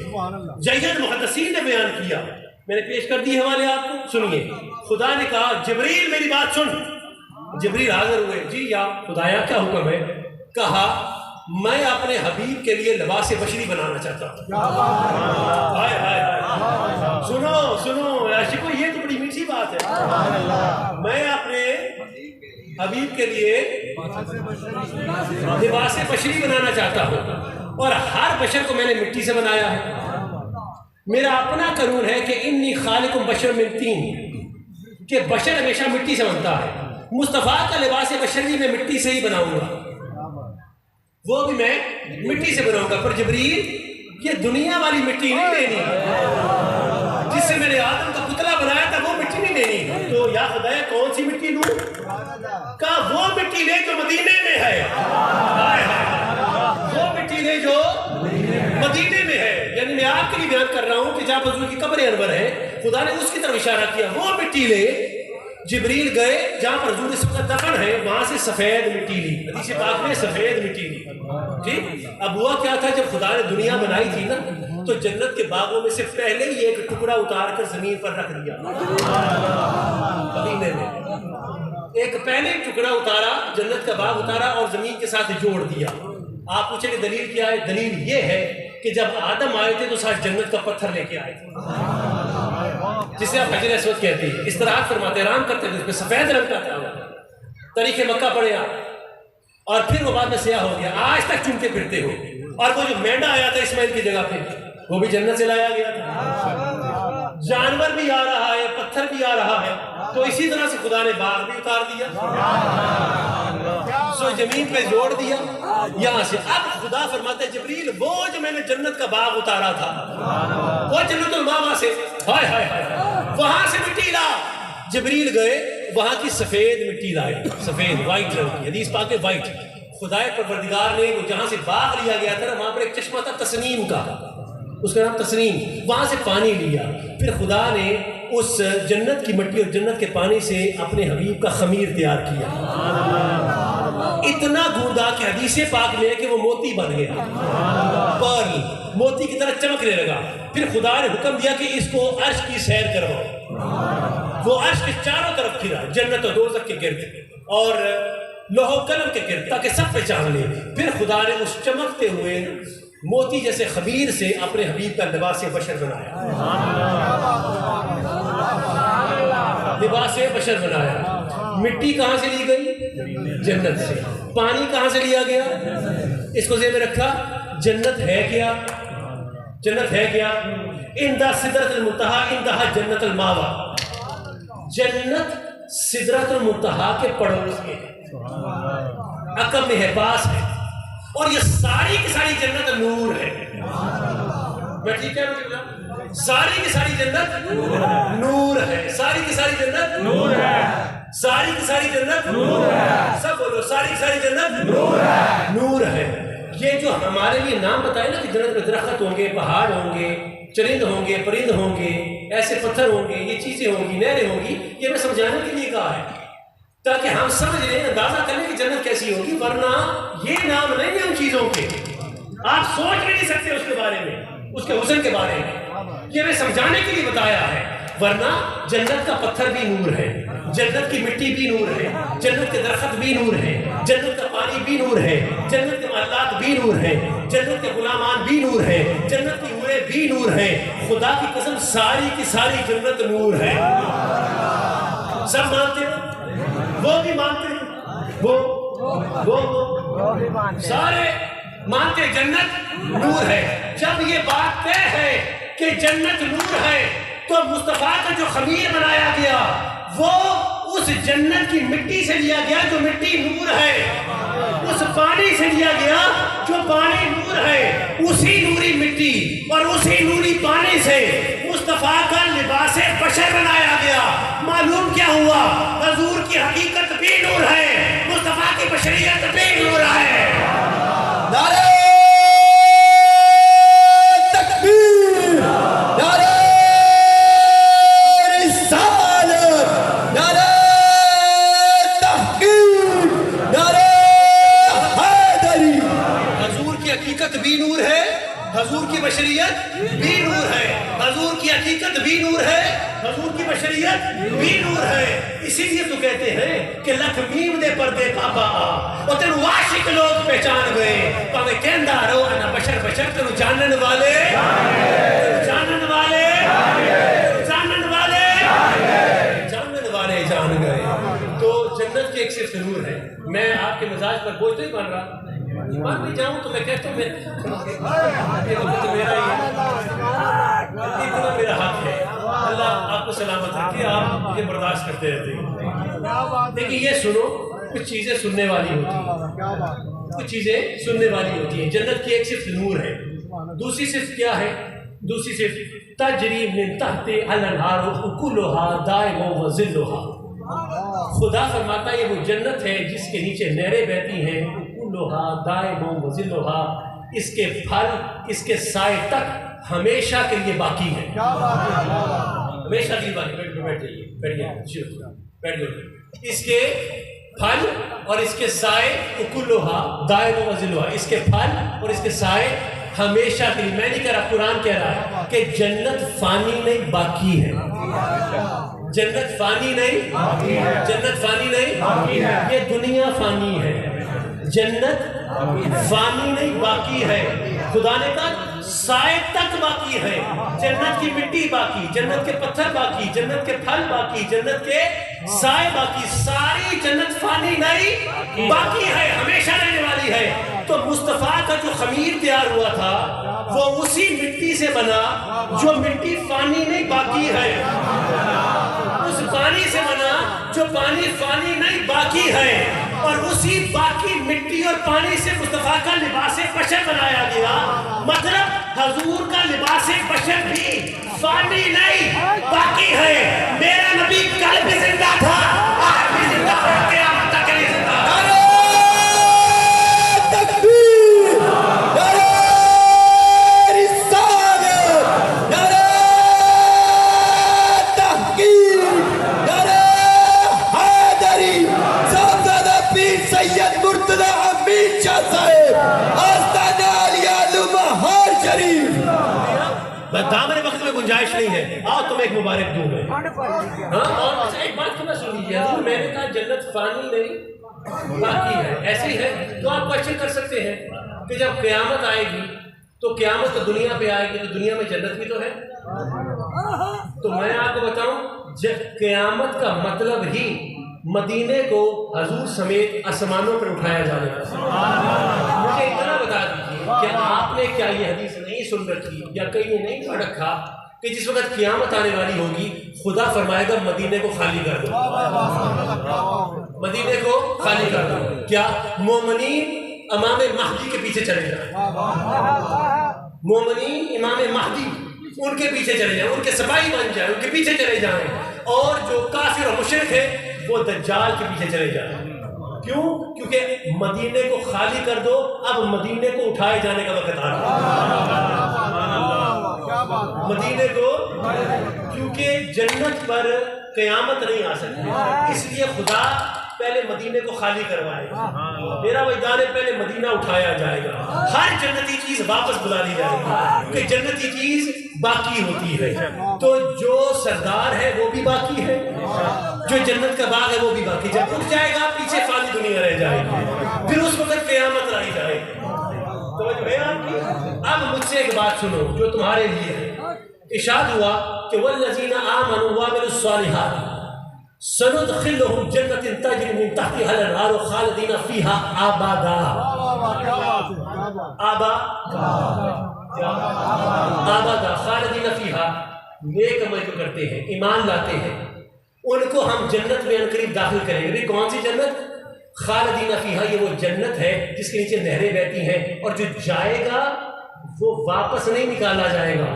جید محدثین نے بیان کیا۔ میں نے پیش کر دی حوالے آپ کو، سنیے۔ خدا نے کہا جبریل میری بات سن۔ جبریل حاضر ہوئے، جی یا خدایا کیا حکم ہے؟ کہا میں اپنے حبیب کے لیے لباس بشری بنانا چاہتا ہوں۔ ہائے ہائے ہائے، سنو سنو عاشقو، یہ تو بڑی میٹھی بات ہے۔ میں اپنے حبیب کے لیے لباس بشری بنانا چاہتا ہوں، اور ہر بشر کو میں نے مٹی سے بنایا ہے۔ میرا اپنا قانون ہے کہ انی خالق بشر من طین، کہ بشر ہمیشہ مٹی سے بنتا ہے۔ مصطفیٰ کا لباس بشری میں مٹی سے ہی بناؤں گا، وہ بھی میں مٹی سے بناؤں گا، پر جبریل یہ دنیا والی مٹی نہیں لینی، جس سے میں نے آدم کا پتلا بنایا تھا وہ مٹی نہیں لینی۔ تو یا خدایا کون سی مٹی لوں؟ کہا وہ مٹی لے جو مدینے میں ہے، وہ مٹی لے جو مدینے میں ہے۔ یعنی میں آپ کے لیے بیان کر رہا ہوں کہ جہاں حضور کی قبر انور ہے خدا نے اس کی طرف اشارہ کیا، وہ مٹی لے۔ جبریل گئے جہاں پر حضور اس وقت دفن ہے، وہاں سے سفید مٹی لی، حدیث پاک میں سفید مٹی لی۔ ٹھیک، اب ہوا کیا تھا، جب خدا نے دنیا بنائی تھی نا تو جنت کے باغوں میں سے پہلے ہی ایک ٹکڑا اتار کر زمین پر رکھ دیا، مدینے میں ایک پہلے ٹکڑا اتارا، جنت کا باغ اتارا اور زمین کے ساتھ جوڑ دیا۔ آپ پوچھیں کہ دلیل کیا ہے؟ دلیل یہ ہے کہ جب آدم آئے تھے تو ساتھ جنت کا پتھر لے کے آئے تھے، جسے آپ حجر اسود کہتے ہیں، استراحت فرماتے آرام کرتے تھے، اس پہ سفید رنگ کا تھا، تاریخ مکہ پڑھے آپ، اور پھر وہ بعد میں سیاہ ہو گیا، آج تک چومتے پھرتے ہو۔ اور وہ جو مینڈا آیا تھا اسماعیل کی جگہ پہ وہ بھی جنت سے لایا گیا تھا۔ جانور بھی آ رہا ہے، پتھر بھی آ رہا ہے، تو اسی طرح سے خدا نے باغ بھی اتار دیا، سو زمین پہ جوڑ دیا یہاں سے۔ اب خدا فرماتا ہے جبریل وہ جو میں نے جنت کا باغ اتارا تھا، وہ جنت الماوا سے، ہائے ہائے ہائے، وہاں سے مٹی لا۔ جبریل گئے وہاں کی سفید مٹی لائے، سفید وائٹ رنگ کی، حدیث پاک ہے وائٹ۔ خدا پروردگار نے جہاں سے باغ لیا گیا تھا وہاں پر ایک چشمہ تھا تسنیم کا، اس کا نام تسنیم، وہاں سے پانی لیا، پھر خدا نے اس جنت کی مٹی اور جنت کے پانی سے اپنے حبیب کا خمیر تیار کیا، اتنا گوندا کہ حدیث پاک میں ہے کہ وہ موتی بن گیا، پرل موتی کی طرح چمکنے لگا۔ پھر خدا نے حکم دیا کہ اس کو عرش کی سیر کرواؤ، وہ عرش کے چاروں طرف پھرا، جنت و دوزخ کے گرد اور لوح و قلم کے گرد، تاکہ سب پہچان لیں۔ پھر خدا نے اس چمکتے ہوئے موتی جیسے خمیر سے اپنے حبیب کا لباس بشر بنایا، لباس بشر بنایا۔ مٹی کہاں سے لی گئی؟ جنت سے۔ پانی کہاں سے لیا گیا؟ اس کو ذہن میں رکھا، جنت ہے کیا؟ جنت ہے کیا؟ اندہ سدرۃ المنتہا اندہا جنت الماوا، جنت سدرۃ المنتہا کے پڑوس میں ہے، عقب میں ہے، پاس ہے، اور یہ ساری کی ساری جنت نور ہے۔ میں ٹھیک ہے؟ ساری کی ساری جنت نور ہے، ساری کی ساری جنت نور ہے، ساری کی ساری جنت نور ہے، سب بولو ساری کی ساری جنت نور ہے، نور ہے۔ یہ جو ہمارے لیے نام بتائے نا کہ جنت میں درخت ہوں گے، پہاڑ ہوں گے، چرند ہوں گے، پرند ہوں گے، ایسے پتھر ہوں گے، یہ چیزیں ہوں گی، نہریں ہوں گی، یہ میں سمجھانے کے لیے کہا ہے تاکہ ہم سمجھ لیں، اندازہ کریں کہ جنت کیسی ہوگی، ورنہ یہ نام نہیں ہے ان چیزوں کے، آپ سوچ بھی نہیں سکتے اس کے بارے میں، اس کے حسن کے بارے میں، یہ میں سمجھانے کے لیے بتایا ہے۔ ورنہ جنت کا پتھر بھی نور ہے، جنت کی مٹی بھی نور ہے، جنت کے درخت بھی نور ہے، جنت کا پانی بھی نور ہے، جنت کے محلات بھی نور ہے، جنت کے غلامان بھی نور ہے، جنت کی حوریں بھی نور ہے۔ خدا کی قسم ساری کی ساری جنت نور ہے۔ سب مانتے ہیں؟ وہ بھی مانتے ہیں، وہ سارے مانتے جنت نور ہے۔ جب یہ بات طے ہے کہ جنت نور ہے تو مصطفیٰ کا جو خمیر بنایا گیا وہ اس جنت کی مٹی سے لیا گیا جو مٹی نور ہے، اس پانی سے لیا گیا جو پانی نور ہے، اسی نوری مٹی اور اسی نوری پانی سے مصطفیٰ کا لباس بشر بنایا گیا۔ معلوم کیا ہوا؟ حضور کی حقیقت بھی نور ہے، مصطفیٰ کی بشریت بھی نور ہے۔ نعرہ تکبیر، نعرہ رسالت، نعرہ تحقیق، نعرہ حیدری۔ حضور کی حقیقت بھی نور ہے، حضور کی بشریت بھی نور ہے، حضور کی حقیقت بھی نور ہے، حضور کی بشریت بھی نور ہے۔ اسی لیے تو کہتے ہیں کہ لکھ میم دے پردے پاپا اور تینو عاشق لوگ پہچان گئے، پاوے کہندا رہو انا بشر بشر، تینو جانن والے جانن والے جانن والے جانن والے جان گئے۔ تو جنت کی ایک صرف نور ہے۔ میں آپ کے مزاج پر بوجھ نہیں بن رہا، مان بھی جاؤں تو میں کہتا ہوں اتنا میرا حق ہے۔ اللہ آپ کو سلامت رکھے، آپ مجھے برداشت کرتے رہتے ہیں۔ لیکن یہ سنو، کچھ چیزیں سننے والی ہوتی ہیں، کچھ چیزیں سننے والی ہوتی ہیں۔ جنت کی ایک صرف نور ہے، دوسری صرف کیا ہے؟ دوسری صرف تجری من تحت الانہار اکلھا دائم و ظلھا۔ خدا فرماتا ہے یہ وہ جنت ہے جس کے نیچے نہریں بہتی ہیں، اکلھا دائم و ظلھا، اس کے پھل اس کے سائے تک ہمیشہ کے لیے باقی ہے، ہمیشہ کے لیے باقی۔ بیٹھ جائیے، بیٹھ جائیے۔ اس کے پھل اور اس کے سائے اکلھا دائم و ظلھا، اس کے پھل اور اس کے سائے ہمیشہ کے لیے۔ میں نہیں کہہ رہا، قرآن کہہ رہا ہے کہ جنت فانی نہیں باقی ہے، جنت فانی نہیں، جنت فانی نہیں، یہ دنیا فانی ہے، جنت فانی نہیں باقی ہے۔ خدا نے کہا سائے تک باقی ہے، جنت کی مٹی باقی، جنت کے پتھر باقی، جنت کے پھل باقی، جنت کے سائے باقی، ساری جنت فانی نہیں باقی ہے، ہمیشہ رہنے والی ہے۔ تو مصطفیٰ کا جو خمیر تیار ہوا تھا وہ اسی مٹی سے بنا جو مٹی فانی نہیں باقی ہے، اس پانی سے بنا جو پانی فانی نہیں باقی ہے، اور اسی باقی مٹی اور پانی سے مصطفیٰ کا لباس بشر بنایا گیا۔ مطلب حضور کا لباس بشر بھی فانی نہیں باقی ہے۔ میرا نبی کل بھی زندہ تھا، آج بھی زندہ ہے، قیامت تک کے لیے زندہ ہے۔ دامن وقت میں گنجائش نہیں ہے، آؤ تمہیں ایک مبارک دوں میں۔ ہاں، اور ایک بات کو نہ سن لیجیے، حضور میں نے کہا جنت فانی نہیں باقی ہے، ایسے ہی ہے تو آپ کوشچن کر سکتے ہیں کہ جب قیامت آئے گی تو قیامت تو دنیا پہ آئے گی، تو دنیا میں جنت بھی تو ہے۔ تو میں آپ کو بتاؤں، جب قیامت کا مطلب ہی مدینے کو حضور سمیت آسمانوں پر اٹھایا جانے کا۔ مجھے اتنا بتا دیجیے کہ آپ نے کیا یہ حدیث نہیں سن رکھی یا کہیں نے نہیں پڑھ رکھا کہ جس وقت قیامت آنے والی ہوگی خدا فرمائے گا مدینے کو خالی کر دو، مدینے کو خالی کر دو۔ کیا مومنین امام مہدی کے پیچھے چلے جائیں، مومنین امام مہدی ان کے پیچھے چلے جائیں، ان کے سپاہی بن جائیں، ان کے پیچھے چلے جائیں، اور جو کافر اور مشرک ہے وہ دجال کے پیچھے چلے جائیں۔ کیوں؟ کیونکہ مدینے کو خالی کر دو، اب مدینے کو اٹھائے جانے کا وقت آ رہا ہے۔ مدینے کو، کیونکہ جنت پر قیامت نہیں آ سکتی، اس لیے خدا پہلے مدینے کو خالی کروائے گا۔ میرا وجدان ہے پہلے مدینہ اٹھایا جائے گا، ہر جنتی چیز واپس بلا لی جائے گی، کہ جنتی چیز باقی ہوتی ہے۔ تو جو سردار ہے وہ بھی باقی ہے، جو جنت کا باغ ہے وہ بھی باقی۔ جب اٹھ جائے گا پیچھے فانی دنیا رہ جائے گی، پھر اس وقت قیامت لائی جائے گی۔ توجہ ہے آپ کی؟ اب مجھ سے ایک بات سنو جو تمہارے لیے ہے۔ ارشاد ہوا کہ والذین آمنوا وعملوا الصالحات سندخلهم جنۃ تجری من تحتها الانہار خالدین فیہا ابدا۔ ابدا، خالدین فیہا، نیک عمل جو کرتے ہیں، ایمان لاتے ہیں، ان کو ہم جنت میں عنقریب داخل کریں گے۔ بھی کون سی جنت؟ خالدین فیہا، یہ وہ جنت ہے جس کے نیچے نہریں بہتی ہیں، اور جو جائے گا وہ واپس نہیں نکالا جائے گا۔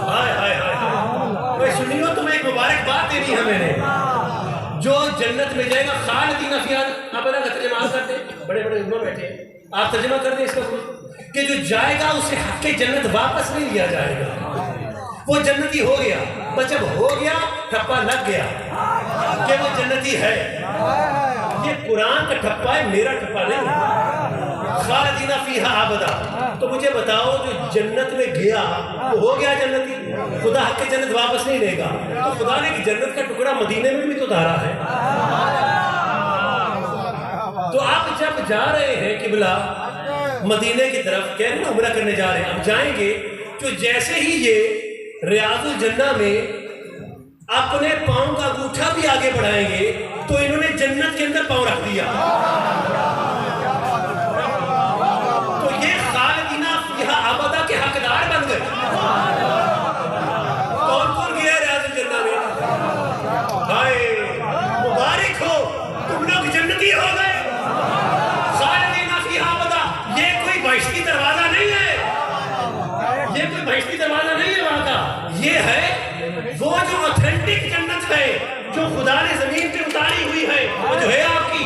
ہائے ہائے ہائے، سنیو تمہیں ایک مبارک بات دینی ہے میں نے۔ جو جنت میں جائے گا خالدین فیہا، آپ کا ترجمہ کرتے ہیں، بڑے بڑے علماء بیٹھے ہیں، آپ ترجمہ کر دیں اس کا، کہ جو جائے گا اسے حق جنت واپس نہیں لیا جائے گا، وہ جنتی ہو گیا۔ بس جب ہو گیا ٹھپا لگ گیا کہ وہ جنتی ہے۔ یہ قرآن کا ٹھپا ہے، میرا ٹھپا نہیں ہے۔ خالدین فیہا ابدا، تو مجھے بتاؤ جو جنت میں گیا وہ ہو گیا جنتی؟ خدا حق جنت واپس نہیں لے گا، تو خدا نے جنت کا ٹکڑا مدینے میں بھی تو دھارا ہے۔ تو آپ جب جا رہے ہیں قبلہ مدینے کی طرف، کہہ رہے ہیں عمرہ کرنے جا رہے ہیں، اب جائیں گے تو جیسے ہی یہ ریاض الجنہ میں اپنے پاؤں کا انگوٹھا بھی آگے بڑھائیں گے تو انہوں نے جنت کے اندر پاؤں رکھ دیا۔ تو یہ خالدین فیہا ابدا کے حقدار بن گئے۔ کون کون گیا ریاض الجنہ میں؟ ہائے مبارک ہو، تم لوگ جنتی ہو گئے۔ خالدین فیہا ابدا، یہ کوئی بہشتی دروازہ نہیں ہے، یہ کوئی بہشتی دروازہ نہیں ہے وہاں کا، یہ ہے وہ جو اوتھینٹک جنت ہے جو خدا نے زمین پہ اتاری ہوئی ہے، وہ جو ہے آپ کی،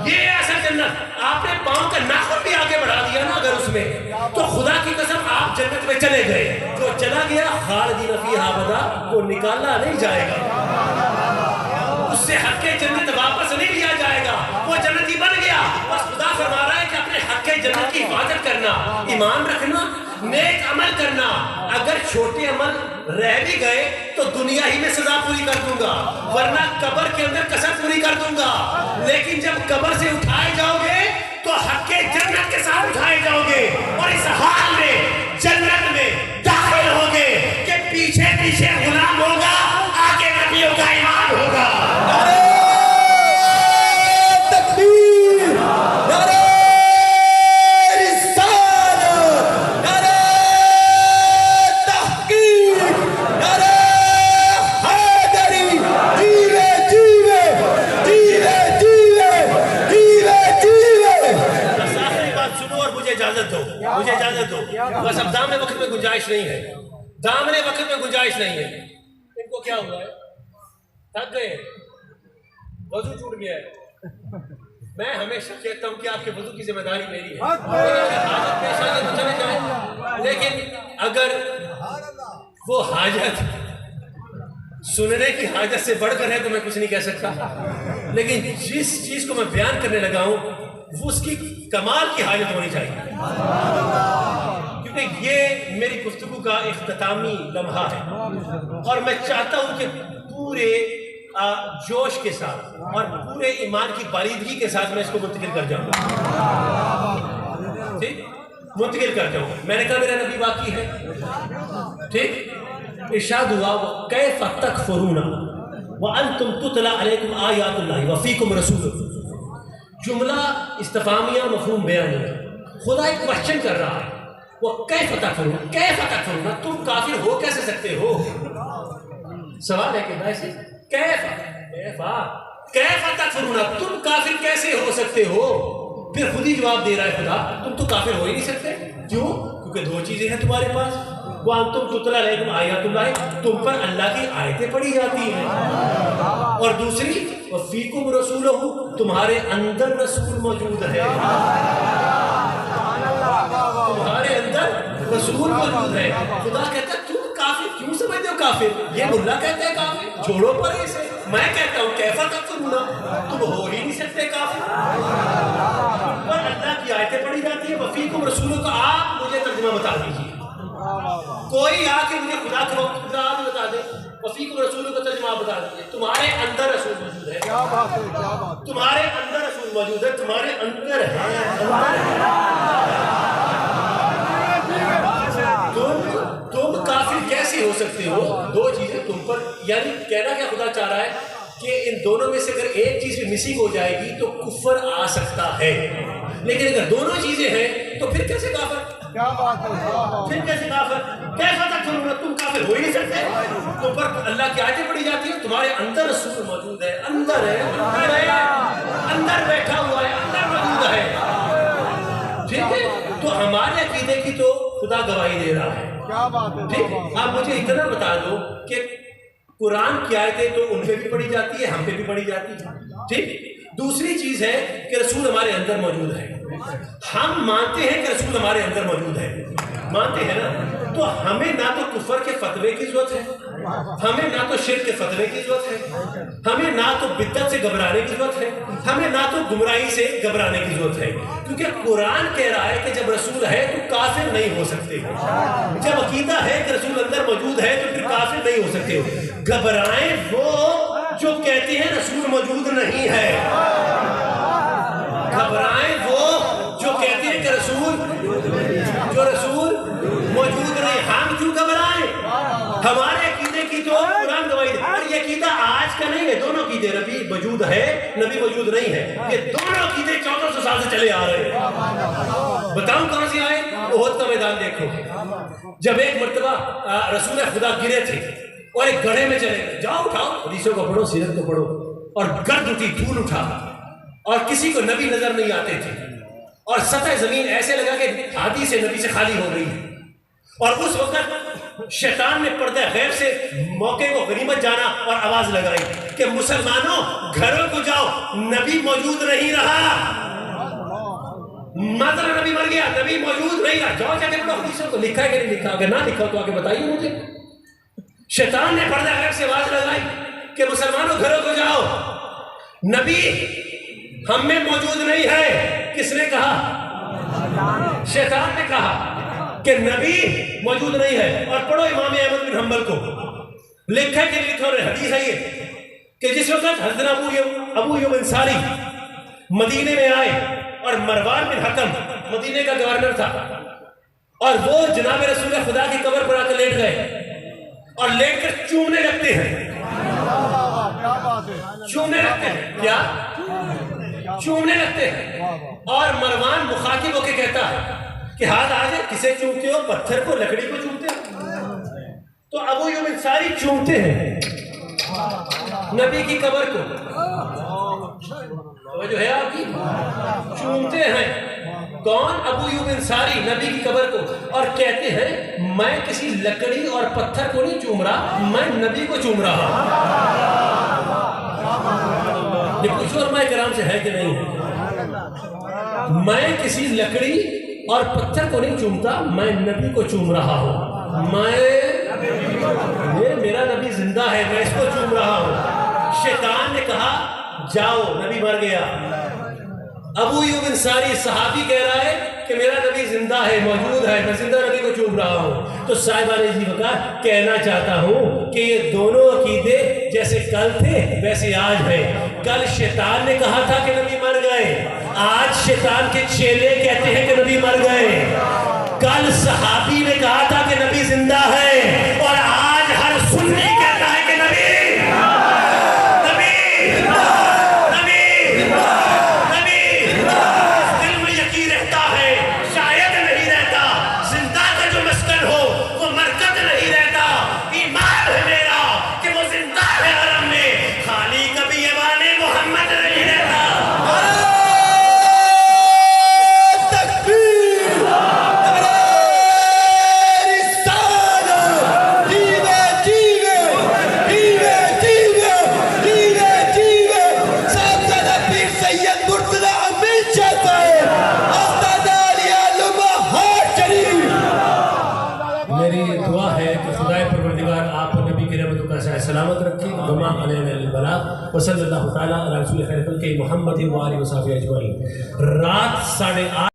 یہ ایسا جنت۔ آپ نے پاؤں کا ناخن بھی آگے بڑھا دیا نا اگر اس میں، تو خدا کی قسم آپ جنت میں چلے گئے۔ جو چلا گیا خالدین فیہا ابدا، وہ نکالا نہیں جائے گا، اس سے حق جنت واپس نہیں لیا جائے گا، وہ جنتی بن گیا۔ بس خدا فرما رہا ہے کہ اپنے حق جنت کی حفاظت کرنا، ایمان رکھنا، نیک عمل کرنا۔ اگر چھوٹے عمل رہ بھی گئے تو دنیا ہی میں سزا پوری کر دوں گا، ورنہ قبر کے اندر کسر پوری کر دوں گا۔ لیکن جب قبر سے اٹھائے جاؤ گے تو حق جنت کے ساتھ اٹھائے جاؤ گے، اور اس حال میں جنت میں داخل ہوگے کہ پیچھے پیچھے غلام ہوگا، آگے نبیوں کا ایمان ہوگا۔ تکبیر، نعرہ بس اب دامن وقت میں گنجائش نہیں ہے، دامن وقت میں گنجائش نہیں ہے. ان کو کیا ہوا ہے؟ تھک گئے، وضو ٹوٹ گیا ہے. میں ہمیشہ کہتا ہوں کہ آپ کے وضو کی ذمہ داری میری ہے، حاجت پیش آ جائے تو چلے جائیں، لیکن اگر وہ حاجت سننے کی حاجت سے بڑھ کر ہے تو میں کچھ نہیں کہہ سکتا. لیکن جس چیز کو میں بیان کرنے لگا ہوں وہ اس کی کمال کی حاجت ہونی چاہیے، کیونکہ یہ میری گفتگو کا اختتامی لمحہ ہے اور میں چاہتا ہوں کہ پورے جوش کے ساتھ اور پورے ایمان کی باریدگی کے ساتھ میں اس کو منتقل کر جاؤں. ٹھیک، منتقل کر جاؤں. میں نے کہا میرا نبی باقی ہے، ٹھیک. ارشاد ہوا وَكَيْفَ تَكْفُرُونَ وَأَنْتُمْ تُتْلَى عَلَيْكُمْ آيَاتُ اللَّهِ وَفِيكُمْ رَسُولُهُ. جملہ استفہامیہ مفہوم بیان ہے. خدا ایک کوشچن کر رہا ہے، وَكَيْفَ تَكْفُرُونَ، کیف تکفرون، تم کافر ہو کیسے سکتے ہو؟ سوال ہے کہ ویسے کیف تکفرون، تم کافر کیسے ہو سکتے ہو؟ پھر خود ہی جواب دے رہا ہے خدا، تم تو کافر ہو ہی نہیں سکتے. کیوں؟ کیونکہ دو چیزیں ہیں تمہارے پاس. وَأَنْتُمْ تُتْلَى عَلَيْكُمْ آيَاتُ اللَّهِ، تم پر اللہ کی آیتیں پڑھی جاتی ہیں. اور دوسری وَفِيكُمْ رَسُولُهُ، تمہارے اندر رسول موجود ہے، تمہارے اندر رسول موجود ہے. خدا کہتا ہے تم کافر کیوں سمجھتے ہو کافر؟ یہ ملا کہتا ہے کافر، چھوڑو پر اسے. میں کہتا ہوں کیفا تکفرون، تم ہو ہی نہیں سکتے کافر. پر اللہ کی آیتیں پڑھی جاتی ہیں. وفیکم رسولوں کا آپ مجھے ترجمہ بتا دیجیے، کوئی آ کے مجھے خدا کا وقت بتا دے. وفیکم رسولوں کا ترجمہ بتا دیجیے. تمہارے اندر رسول موجود ہے، تمہارے اندر رسول موجود ہے، تمہارے اندر ہے. تم کافر کیسے ہو سکتے ہو؟ دو چیزیں تم پر، یعنی کہنا کیا خدا چاہ رہا ہے کہ ان دونوں میں سے اگر ایک چیز بھی مسنگ ہو جائے گی تو کفر آ سکتا ہے، لیکن اگر دونوں چیزیں ہیں تو پھر کیسے کافر؟ پھر کیسے کافر؟ کیسا تک تم کافر ہو ہی نہیں سکتے. تم پر اللہ کی آیتیں پڑھی جاتی ہیں، تمہارے اندر رسول موجود ہے، اندر ہے، اندر بیٹھا ہوا ہے، اندر موجود ہے. ٹھیک ہے، تو ہمارے عقیدے کی تو خدا گواہی دے رہا ہے. ٹھیک، آپ مجھے اتنا بتا دو کہ قرآن کی آیتیں تو ان پہ بھی پڑھی جاتی ہے، ہم پہ بھی پڑھی جاتی ہے. ٹھیک، دوسری چیز ہے کہ رسول ہمارے اندر موجود ہے. ہم مانتے ہیں کہ رسول ہمارے اندر موجود ہے، مانتے ہیں نا. تو ہمیں نہ تو کفر کے فتوے کی ضرورت ہے، ہمیں نہ تو شرک کے فتوے کی ضرورت ہے، ہمیں نہ تو بدعت سے گھبرانے کی ضرورت ہے، ہمیں نہ تو گمراہی سے گھبرانے کی ضرورت ہے. کیونکہ قرآن کہہ رہا ہے کہ جب رسول ہے تو کافر نہیں ہو سکتے. جب عقیدہ ہے کہ رسول اندر موجود ہے تو پھر کافر نہیں ہو سکتے. گھبرائیں وہ جو کہتے ہیں رسول موجود نہیں ہے، گھبرائیں وہ جو کہتے ہیں کہ رسول موجود نہیں. ہم کیوں گھبرائیں؟ ہمارے عقیدے کی تو قرآن گواہی دے. اور یہ عقیدہ آج کا نہیں ہے، دونوں عقیدے، نبی موجود ہے، نبی موجود نہیں ہے، یہ دونوں عقیدے 1400 سال سے چلے آ رہے ہیں. بتاؤں کون سی آئے؟ احد کا میدان دیکھو. جب ایک مرتبہ رسول خدا گرے تھے اور ایک گڑھے میں چلے گئے، جاؤ اٹھاؤ، حدیثوں کو پڑھو، سیرت کو پڑھو، اور گرد اٹھی، دھول اٹھا، اور کسی کو نبی نظر نہیں آتے تھے، اور سطح زمین ایسے لگا کہ ہاتھی سے نبی سے خالی ہو گئی. اور اس وقت شیطان نے پردہ غیب سے موقع کو غنیمت جانا اور آواز لگائی کہ مسلمانوں گھروں کو جاؤ، نبی موجود نہیں رہا. مطلب نبی مر گیا، نبی موجود نہیں رہا. جاؤ جا کے پڑھو حدیثوں کو، لکھا ہے کہ نہیں لکھا؟ اگر نہ لکھا تو آگے بتائیے مجھے. شیطان نے پردہ غیب سے آواز لگائی کہ مسلمانوں گھروں کو جاؤ، نبی ہم میں موجود نہیں ہے. کس نے کہا؟ شیطان نے کہا کہ نبی موجود نہیں ہے. اور پڑھو امام احمد بن حنبل کو، لکھا ہے کہ لکھا اور حدیث ہے یہ کہ جس وقت حضرت ابو ایوب انصاری مدینے میں آئے اور مروان بن حکم مدینے کا گورنر تھا، اور وہ جناب رسول خدا کی قبر پر آ کر لیٹ گئے اور لیٹ کر چومنے لگتے ہیں. چومنے لگتے ہیں، کیا چومنے لگتے ہیں. اور مروان مخاطب ہو کے کہتا ہے کہ ہاتھ آج کسے چومتے ہو؟ پتھر کو، لکڑی کو چومتے ہو؟ تو ابو ایوب انصاری چومتے ہیں نبی کی قبر کو. جو ہے آپ کی چومتے ہیں. کون؟ ابو ایوب انصاری نبی کی قبر کو، اور کہتے ہیں میں کسی لکڑی اور پتھر کو نہیں چوم رہا، میں نبی کو چوم رہا ہوں۔ یہ پوچھو علماء کرام سے ہے کہ نہیں ہے؟ میں کسی لکڑی اور پتھر کو نہیں چومتا، میں نبی کو چوم رہا ہوں۔ یہ میرا نبی زندہ ہے، میں اس کو چوم رہا ہوں۔ شیطان نے کہا جاؤ، نبی مر گیا۔ ابو ایوب انصاری صحابی کہہ رہا ہے کہ میرا نبی زندہ ہے، موجود ہے، میں زندہ نبی کو چوم رہا ہوں۔ تو صاحبان عزیز وقار کہنا چاہتا ہوں کہ یہ دونوں عقیدے جیسے کل تھے ویسے آج ہیں۔ کل شیطان نے کہا تھا کہ نبی مر گئے، آج شیطان کے چیلے کہتے ہیں کہ نبی مر گئے۔ کل صحابی نے کہا تھا کہ نبی زندہ ہے، اور آج ہر سنی کہتا ہے کہ نبی دل میں یقین رہتا ہے، شاید نہیں رہتا، زندہ کا جو مسکن ہو وہ مرکز نہیں رہتا۔ ایمان ہے میرا کہ وہ زندہ ہے حرم میں، خالی کبھی ایوان محمد نہیں رہتا۔ میری دعا ہے کہ خدائے پروردگار آپ نبی کی رحمتوں کا سایہ سلامت رکھے، وما علینا الا البلاغ، وصلی اللہ تعالیٰ علی رسول خیر خلقہ محمد و آلہ و صحبہ اجمعین۔ رات 8:30